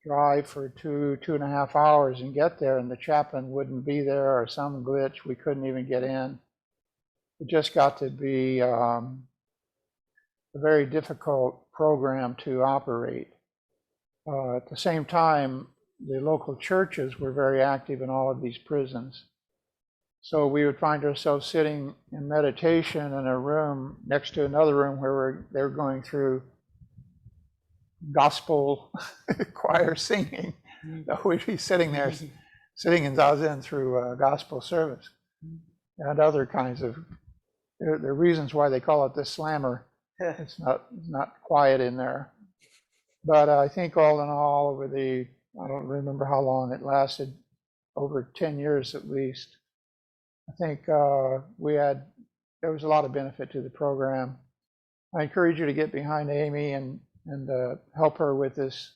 drive for 2.5 hours and get there, and the chaplain wouldn't be there, or some glitch, we couldn't even get in. It just got to be a very difficult program to operate. At the same time, the local churches were very active in all of these prisons. So we would find ourselves sitting in meditation in a room next to another room where they were going through gospel choir singing. So we'd be sitting there, sitting in zazen through gospel service and other kinds of. There are reasons why they call it the slammer. It's not quiet in there. But I think all in all, over the, I don't remember how long it lasted, over 10 years at least, I think there was a lot of benefit to the program. I encourage you to get behind Amy and help her with this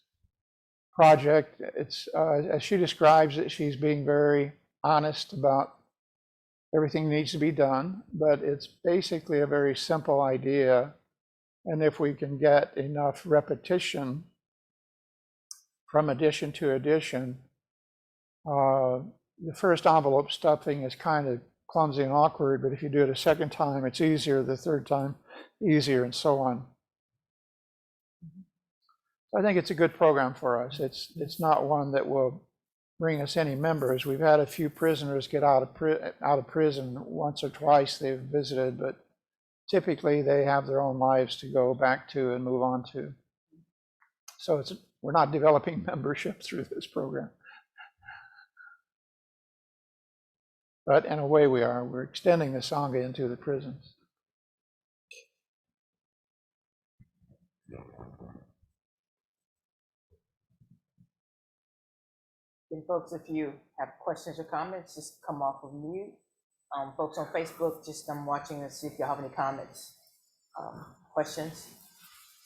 project. It's, as she describes it, she's being very honest about everything needs to be done, but it's basically a very simple idea. And if we can get enough repetition from edition to edition, the first envelope stuffing is kind of clumsy and awkward, but if you do it a second time, it's easier, the third time, easier, and so on. I think it's a good program for us. It's not one that will bring us any members. We've had a few prisoners get out of prison once or twice they've visited, but typically they have their own lives to go back to and move on to. So we're not developing membership through this program. But in a way we are. We're extending the Sangha into the prisons. And folks, if you have questions or comments, just come off of mute. Folks on Facebook, just watching and see if you have any comments, questions.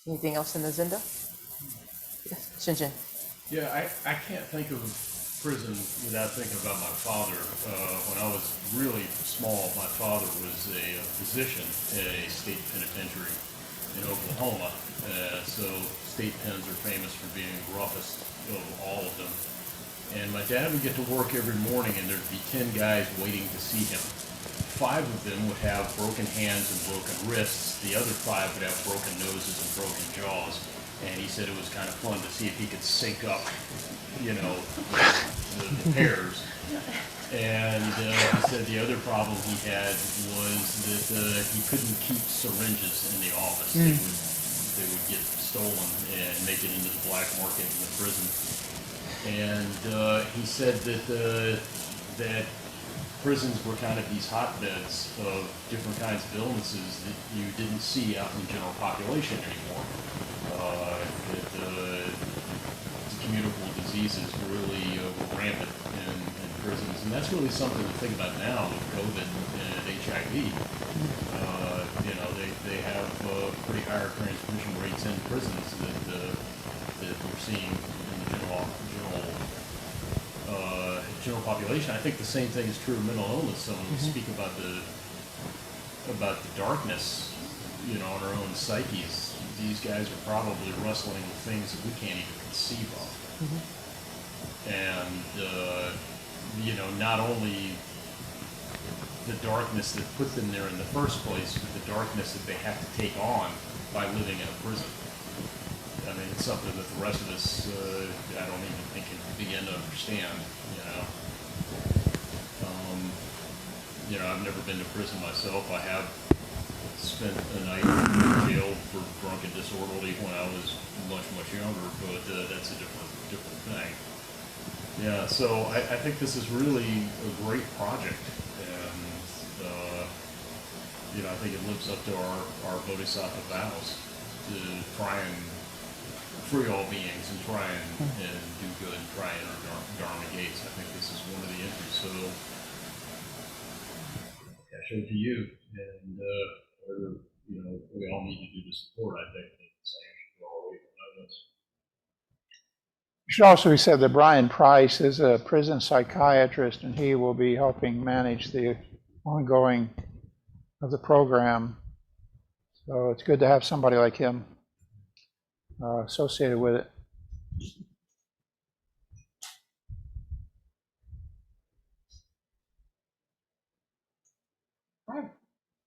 Anything else in the agenda? Yes, Shinjin. Yeah, I can't think of prison without thinking about my father. When I was really small, my father was a physician at a state penitentiary in Oklahoma. So state pens are famous for being the roughest of all of them. And my dad would get to work every morning and there'd be 10 guys waiting to see him. 5 of them would have broken hands and broken wrists. The other 5 would have broken noses and broken jaws. And he said it was kind of fun to see if he could sync up, you know, the pairs. And he said the other problem he had was that he couldn't keep syringes in the office. They would get stolen and make it into the black market in the prison. And he said that prisons were kind of these hotbeds of different kinds of illnesses that you didn't see out in the general population anymore. The communicable diseases were really rampant in prisons, and that's really something to think about now with COVID and HIV. You know, they have pretty higher transmission rates in prisons that we're seeing in the general population. I think the same thing is true of mental illness. Someone would speak about the darkness, you know, in our own psyches. These guys are probably wrestling with things that we can't even conceive of. And you know, not only the darkness that put them there in the first place, but the darkness that they have to take on by living in a prison. I mean, it's something that the rest of us, I don't even think can begin to understand, you know. You know, I've never been to prison myself. I have spent a night in jail for drunk and disorderly when I was much younger, but that's a different thing. Yeah, so I think this is really a great project, and you know, I think it lives up to our Bodhisattva vows to try and free all beings and try and do good and try and enter Dharma gates. I think this is one of the entries. So, Gassho to you, and you know, we all need to do to support. I think the same should go all the way from us. It should also be said that Brian Price is a prison psychiatrist, and he will be helping manage the ongoing of the program. So it's good to have somebody like him associated with it.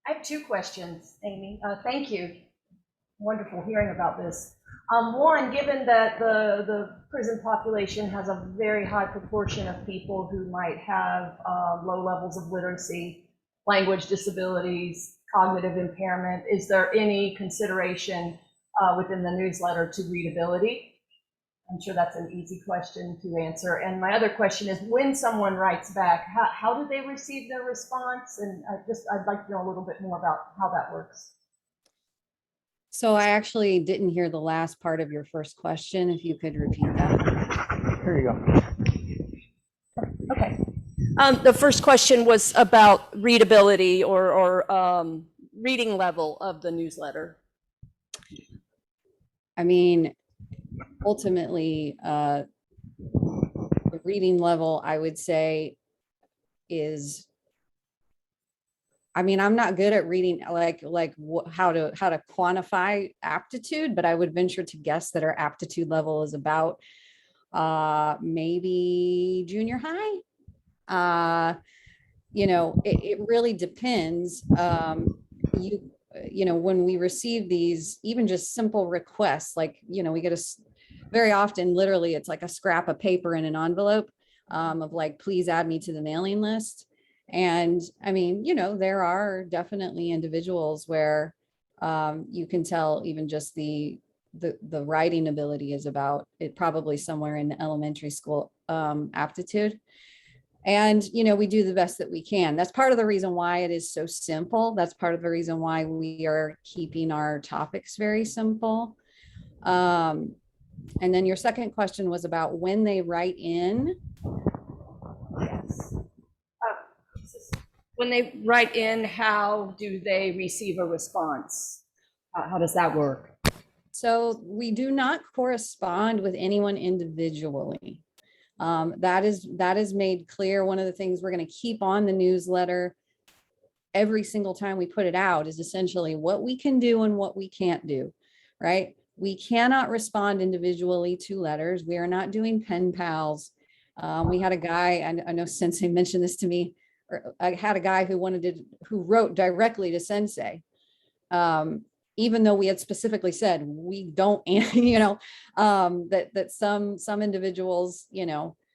I have 2 questions, Amy. Thank you. Wonderful hearing about this. One, given that the prison population has a very high proportion of people who might have low levels of literacy, language disabilities, cognitive impairment, is there any consideration within the newsletter to readability? I'm sure that's an easy question to answer. And my other question is, when someone writes back, how do they receive their response? And I'd like to know a little bit more about how that works. So I actually didn't hear the last part of your first question. If you could repeat that. Here you go. Okay. The first question was about readability or reading level of the newsletter. I mean, ultimately, the reading level, I would say, is, I mean, I'm not good at reading, how to quantify aptitude, but I would venture to guess that our aptitude level is about maybe junior high. It really depends. When we receive these, even just simple requests, like, we get very often, literally, it's like a scrap of paper in an envelope of like, please add me to the mailing list. And I mean, there are definitely individuals where you can tell even just the writing ability is about it, probably somewhere in the elementary school aptitude. And, we do the best that we can. That's part of the reason why it is so simple. That's part of the reason why we are keeping our topics very simple. And then your second question was about when they write in. Yes. When they write in, how do they receive a response? How does that work? So we do not correspond with anyone individually. That is made clear. One of the things we're going to keep on the newsletter every single time we put it out is essentially what we can do and what we can't do, right? We cannot respond individually to letters. We are not doing pen pals. We had a guy, I know Sensei mentioned this to me, or I had a guy who wrote directly to Sensei. Even though we had specifically said we don't, that some individuals,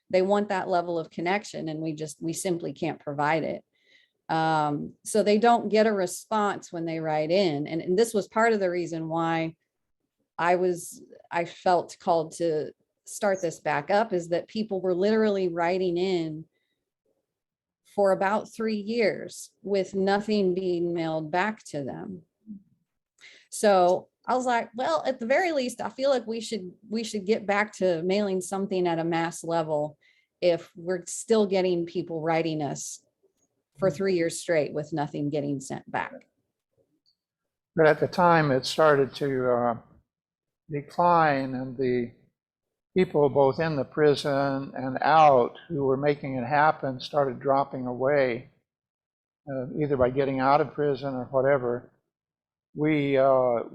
they want that level of connection, and we simply can't provide it. So they don't get a response when they write in, and this was part of the reason why I felt called to start this back up, is that people were literally writing in for about 3 years with nothing being mailed back to them. So I was like, well, at the very least, I feel like we should get back to mailing something at a mass level if we're still getting people writing us for 3 years straight with nothing getting sent back. But at the time, it started to decline, and the people both in the prison and out who were making it happen started dropping away, either by getting out of prison or whatever. We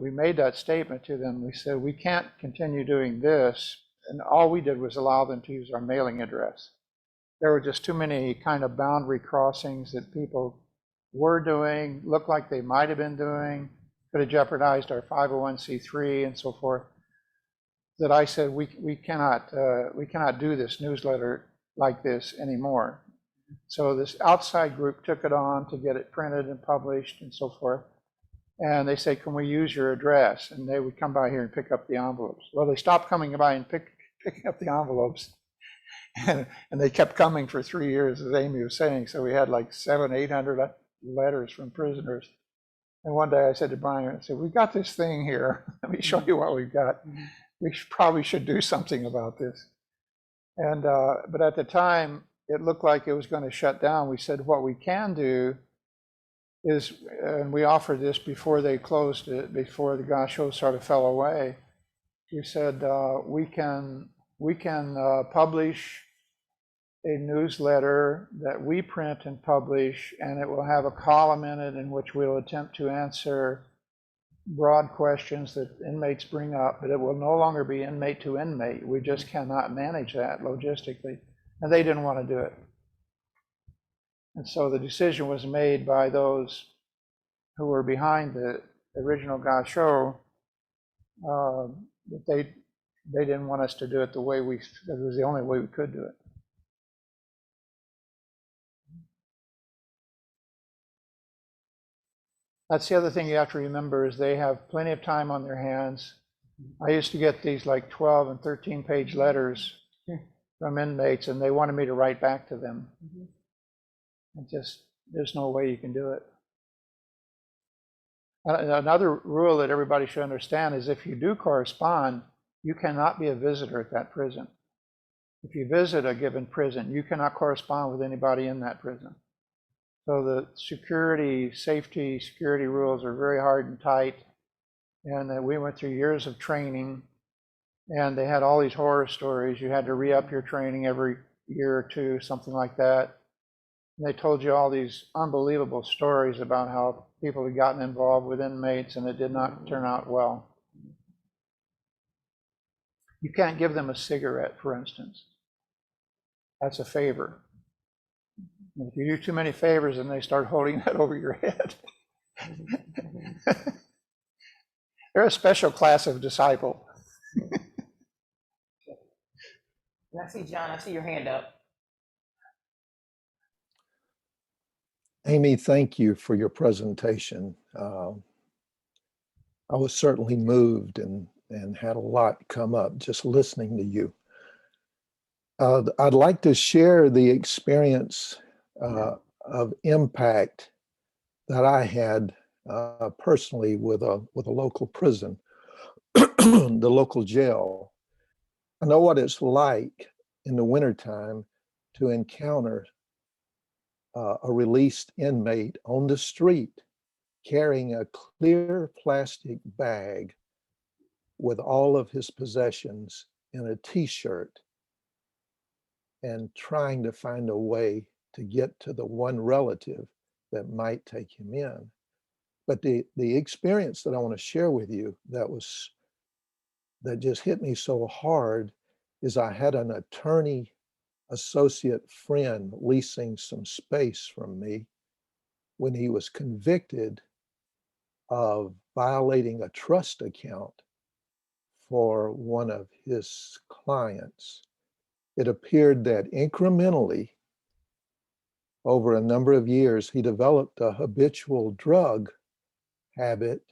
made that statement to them. We said, we can't continue doing this. And all we did was allow them to use our mailing address. There were just too many kind of boundary crossings that people were doing, looked like they might have been doing, could have jeopardized our 501c3 and so forth, that I said, we cannot do this newsletter like this anymore. So this outside group took it on to get it printed and published and so forth. And they say, can we use your address? And they would come by here and pick up the envelopes. Well, they stopped coming by and picking up the envelopes. And they kept coming for 3 years, as Amy was saying. So we had like 700-800 letters from prisoners. And one day I said to Brian, I said, we've got this thing here. Let me show you what we've got. We probably should do something about this. And but at the time, it looked like it was going to shut down. We said, what we can do is, and we offered this before they closed it, before the Gassho sort of fell away. We said, we can publish a newsletter that we print and publish, and it will have a column in it in which we'll attempt to answer broad questions that inmates bring up, but it will no longer be inmate to inmate. We just cannot manage that logistically. And they didn't want to do it. And so the decision was made by those who were behind the original Gassho But they didn't want us to do it the way it was the only way we could do it. That's the other thing you have to remember is they have plenty of time on their hands. I used to get these like 12 and 13-page letters from inmates, and they wanted me to write back to them. There's no way you can do it. Another rule that everybody should understand is if you do correspond, you cannot be a visitor at that prison. If you visit a given prison, you cannot correspond with anybody in that prison. So the security rules are very hard and tight. And we went through years of training, and they had all these horror stories. You had to re-up your training every year or two, something like that. And they told you all these unbelievable stories about how people had gotten involved with inmates, and it did not turn out well. You can't give them a cigarette, for instance. That's a favor. And if you do too many favors, then they start holding that over your head. They're a special class of disciple. And I see John, I see your hand up. Amy, thank you for your presentation. I was certainly moved and had a lot come up just listening to you. I'd like to share the experience of impact that I had personally with a local prison, the local jail. I know what it's like in the wintertime to encounter a released inmate on the street carrying a clear plastic bag with all of his possessions in a t-shirt and trying to find a way to get to the one relative that might take him in. But the experience that I want to share with you that just hit me so hard is I had an attorney associate friend leasing some space from me when he was convicted of violating a trust account for one of his clients. It appeared that incrementally, over a number of years, he developed a habitual drug habit,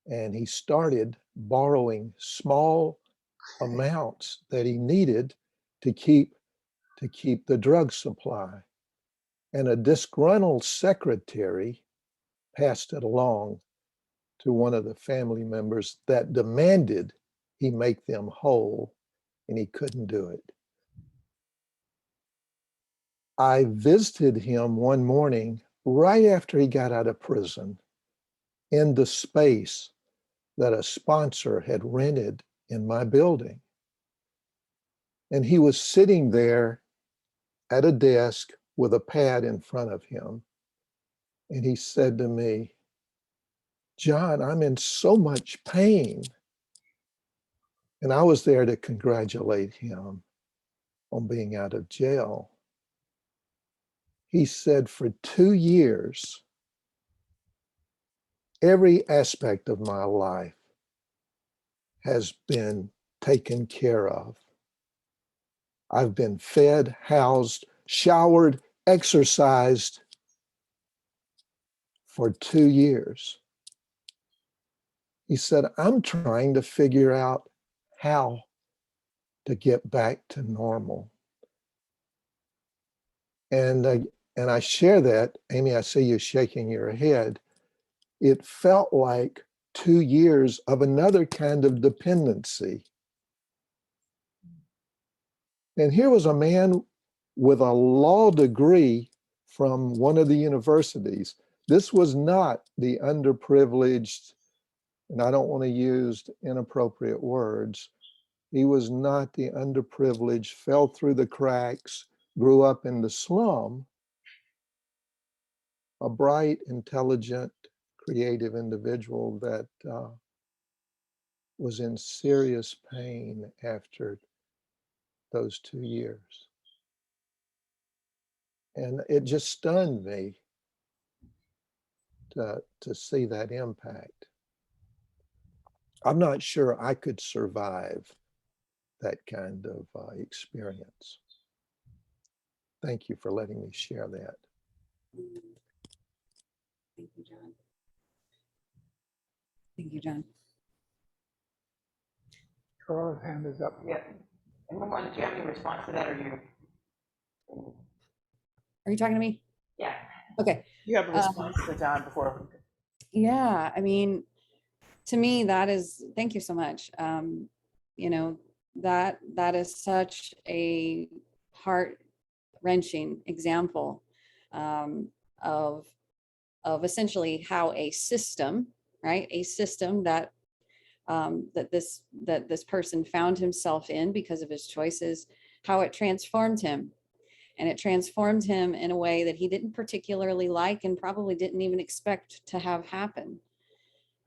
and he started borrowing small amounts that he needed to keep the drug supply. And a disgruntled secretary passed it along to one of the family members that demanded he make them whole, and he couldn't do it. I visited him one morning right after he got out of prison in the space that a sponsor had rented in my building. And he was sitting there at a desk with a pad in front of him. And he said to me, "John, I'm in so much pain." And I was there to congratulate him on being out of jail. He said, "For 2 years, every aspect of my life has been taken care of. I've been fed, housed, showered, exercised for 2 years." He said, "I'm trying to figure out how to get back to normal." And I share that, Amy, I see you shaking your head. It felt like 2 years of another kind of dependency. And here was a man with a law degree from one of the universities. This was not the underprivileged, and I don't want to use inappropriate words. He was not the underprivileged, fell through the cracks, grew up in the slum. A bright, intelligent, creative individual that was in serious pain after those 2 years. And it just stunned me to see that impact. I'm not sure I could survive that kind of experience. Thank you for letting me share that. Thank you, John. Thank you, John. Carla's hand is up. Yeah. And Mumon, did you have any response to that, or you? Are you talking to me? Yeah. Okay. You have a response to John before. Yeah, I mean, to me, that is, thank you so much. You know, that is such a heart-wrenching example of essentially how a system, right? A system that that this person found himself in because of his choices, how it transformed him. And it transformed him in a way that he didn't particularly like and probably didn't even expect to have happen.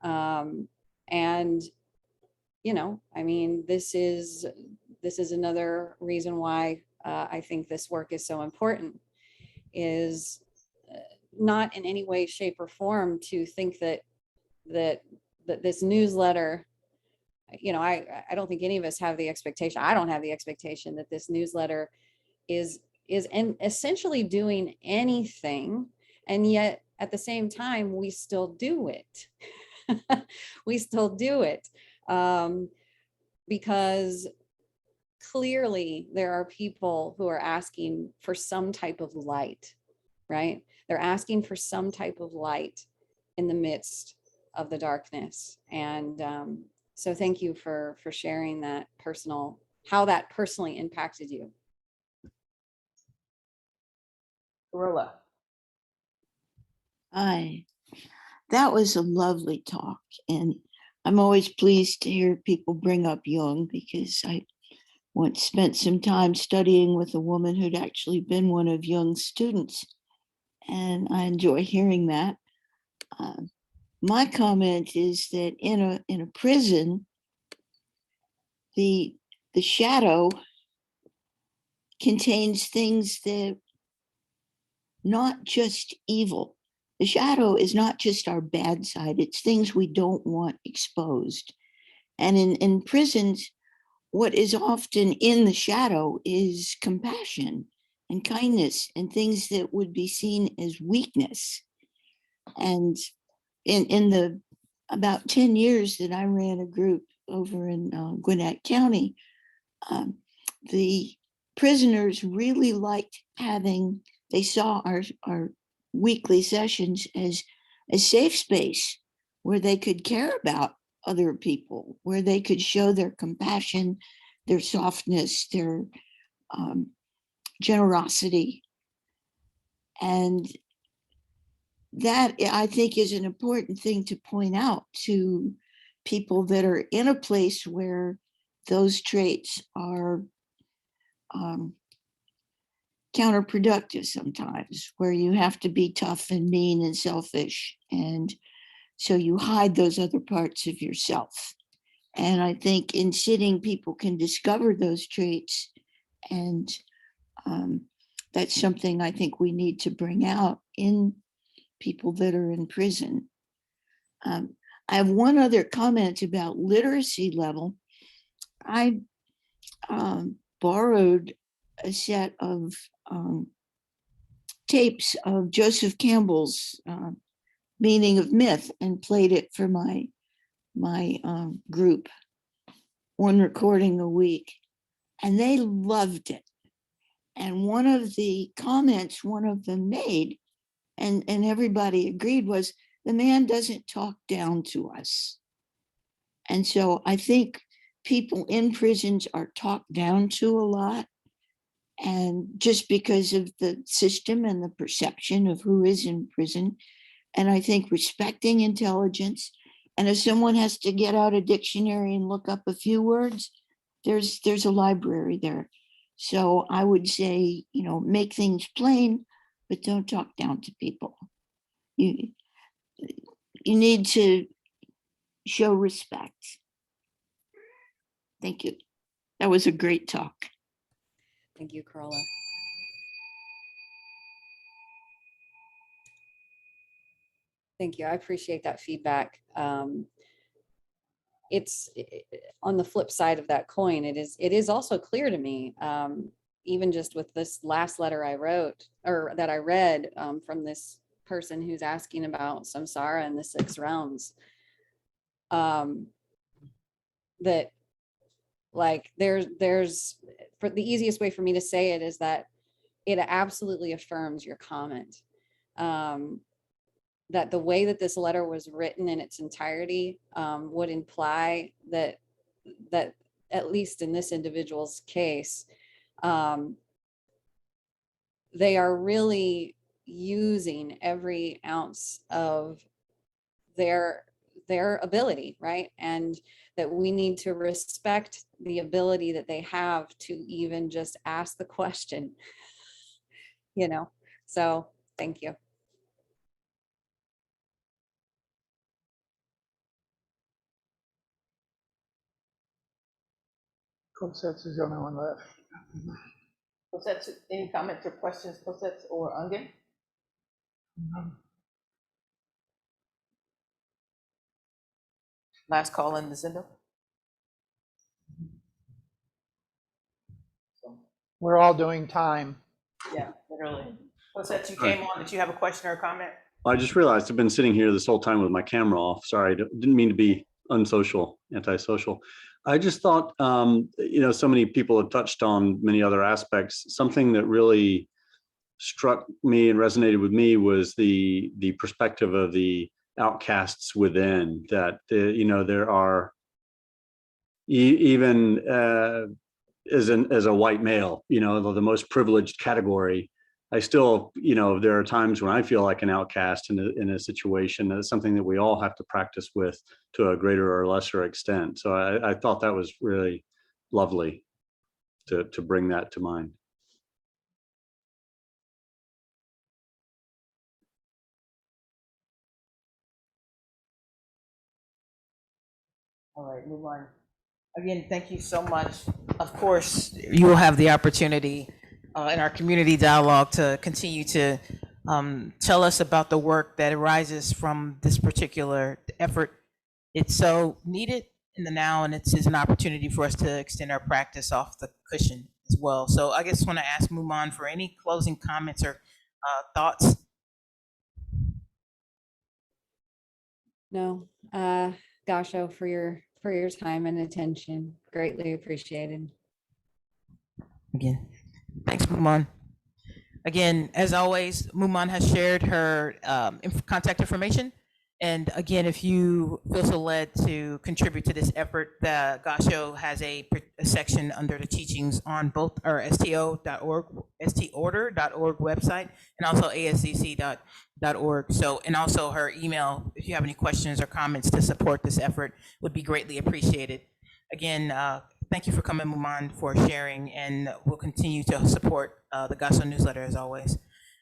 And, you know, I mean, this is another reason why I think this work is so important, is not in any way, shape, or form to think that this newsletter, you know, I don't think any of us have the expectation. I don't have the expectation that this newsletter is essentially doing anything, and yet at the same time we still do it. We still do it because clearly there are people who are asking for some type of light, right? They're asking for some type of light in the midst of the darkness. And so thank you for sharing that how that personally impacted you. Gorilla. Hi, that was a lovely talk. And I'm always pleased to hear people bring up Jung, because I once spent some time studying with a woman who'd actually been one of Jung's students. And I enjoy hearing that. My comment is that in a prison, the shadow contains things that not just evil. The shadow is not just our bad side, it's things we don't want exposed. And in prisons, what is often in the shadow is compassion and kindness and things that would be seen as weakness. And in the about 10 years that I ran a group over in Gwinnett County, the prisoners really liked they saw our weekly sessions as a safe space where they could care about other people, where they could show their compassion, their softness, their generosity. And that, I think, is an important thing to point out to people that are in a place where those traits are counterproductive sometimes, where you have to be tough and mean and selfish. And so you hide those other parts of yourself. And I think in sitting, people can discover those traits. And that's something I think we need to bring out in people that are in prison. I have one other comment about literacy level. I borrowed a set of tapes of Joseph Campbell's Meaning of Myth and played it for my group, one recording a week, and they loved it. And one of the comments one of them made, and everybody agreed, was, the man doesn't talk down to us. And so I think people in prisons are talked down to a lot. And just because of the system and the perception of who is in prison. And I think respecting intelligence. And if someone has to get out a dictionary and look up a few words, there's a library there. So I would say, make things plain, but don't talk down to people. You need to show respect. Thank you. That was a great talk. Thank you, Carla. Thank you. I appreciate that feedback. it's on the flip side of that coin. It is also clear to me, even just with this last letter I wrote or that I read from this person who's asking about samsara and the six realms, that like there's for the easiest way for me to say it is that it absolutely affirms your comment. That the way that this letter was written in its entirety would imply that at least in this individual's case, they are really using every ounce of their ability, right? And that we need to respect the ability that they have to even just ask the question, you know? So thank you. Cosets is the only one left. Cosette, any comments or questions, Cosette or Ungen? Last call in the Zindo. So, We're all doing time. yeah, literally. Cosette, you came on. Did you have a question or a comment? I just realized I've been sitting here this whole time with my camera off. Sorry, I didn't mean to be unsocial, antisocial. I just thought, so many people have touched on many other aspects. Something that really struck me and resonated with me was the perspective of the outcasts within, that, there are even as a white male, the most privileged category. I still, there are times when I feel like an outcast in a situation. That's something that we all have to practice with to a greater or lesser extent. So I thought that was really lovely to bring that to mind. All right, move on. Again, thank you so much. Of course, you will have the opportunity in our community dialogue to continue to tell us about the work that arises from this particular effort. It's so needed in the now, and it's an opportunity for us to extend our practice off the cushion as well. So I just want to ask Mumon for any closing comments or thoughts. No, Gassho, for your time and attention, greatly appreciated. Again, thanks, Mumon. Again, as always, Mumon has shared her contact information. And again, if you feel so led to contribute to this effort, the Gassho has a section under the teachings on both our STO.org, STOrder.org website, and also ASCC.org. So, and also her email, if you have any questions or comments to support this effort, would be greatly appreciated. Again, thank you for coming, Mumon, for sharing, and we'll continue to support the Gassho Newsletter as always.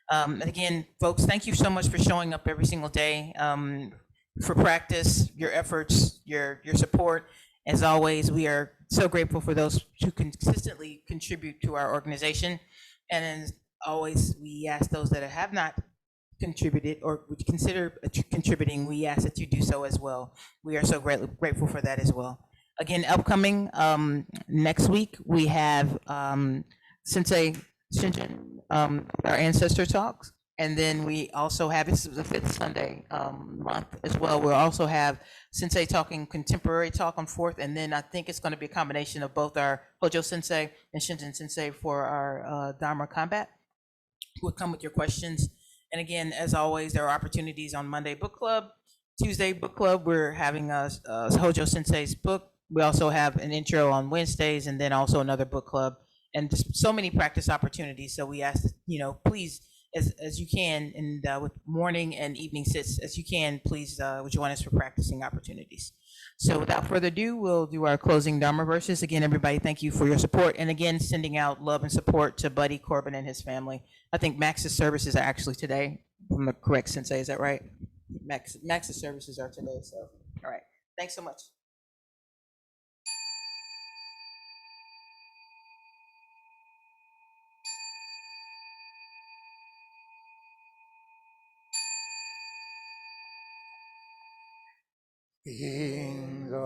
And again, folks, thank you so much for showing up every single day for practice, your efforts, your support. As always, we are so grateful for those who consistently contribute to our organization. And as always, we ask those that have not contributed or would consider contributing, we ask that you do so as well. We are so grateful for that as well. Again, upcoming next week, we have Sensei Shinjin, our ancestor talks, and then we also have, this is the 5th Sunday month as well, we'll also have Sensei talking contemporary talk on 4th, and then I think it's going to be a combination of both our Hojo Sensei and Shinjin Sensei for our Dharma combat. We'll come with your questions. And again, as always, there are opportunities on Monday Book Club, Tuesday Book Club, we're having a Hojo Sensei's book. We also have an intro on Wednesdays, and then also another book club, and just so many practice opportunities. So we ask, please, as you can, and with morning and evening sits as you can, please would join us for practicing opportunities. So without further ado, we'll do our closing Dharma verses. Again, everybody, thank you for your support. And again, sending out love and support to Buddy Corbin and his family. I think Max's services are actually today, from the correct Sensei, is that right? Max's services are today, so, all right. Thanks so much. Inga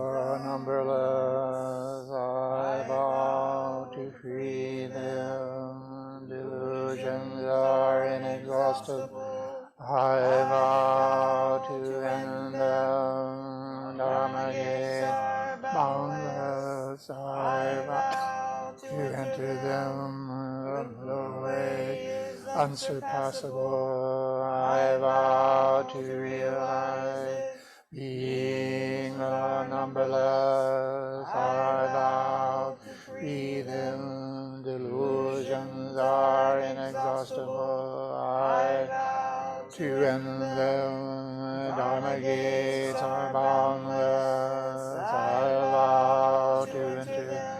inexhaustible. I vow to end them, Dharma gates boundless. I vow to enter them, the way unsurpassable. I vow to realize being numberless. I vow to free them, delusions are inexhaustible. I vow to end them, Dharma gates are boundless. I vow to enter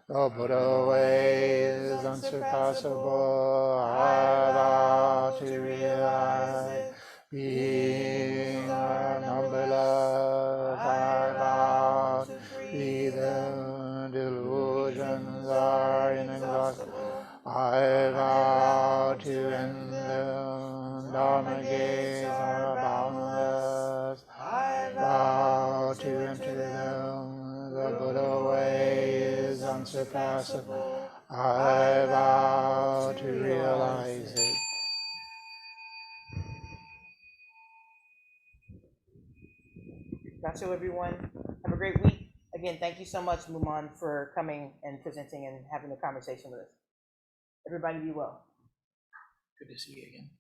the Buddha way is unsurpassable. I vow to realize being numberless. I vow to free them, delusions are inexhaustible. I vow to end them, Dharma gates are boundless. I vow to enter them, the Buddha way is unsurpassable. I vow to realize it. Gassho, everyone. Have a great week. Again, thank you so much, Mumon, for coming and presenting and having a conversation with us. Everybody be well. Good to see you again.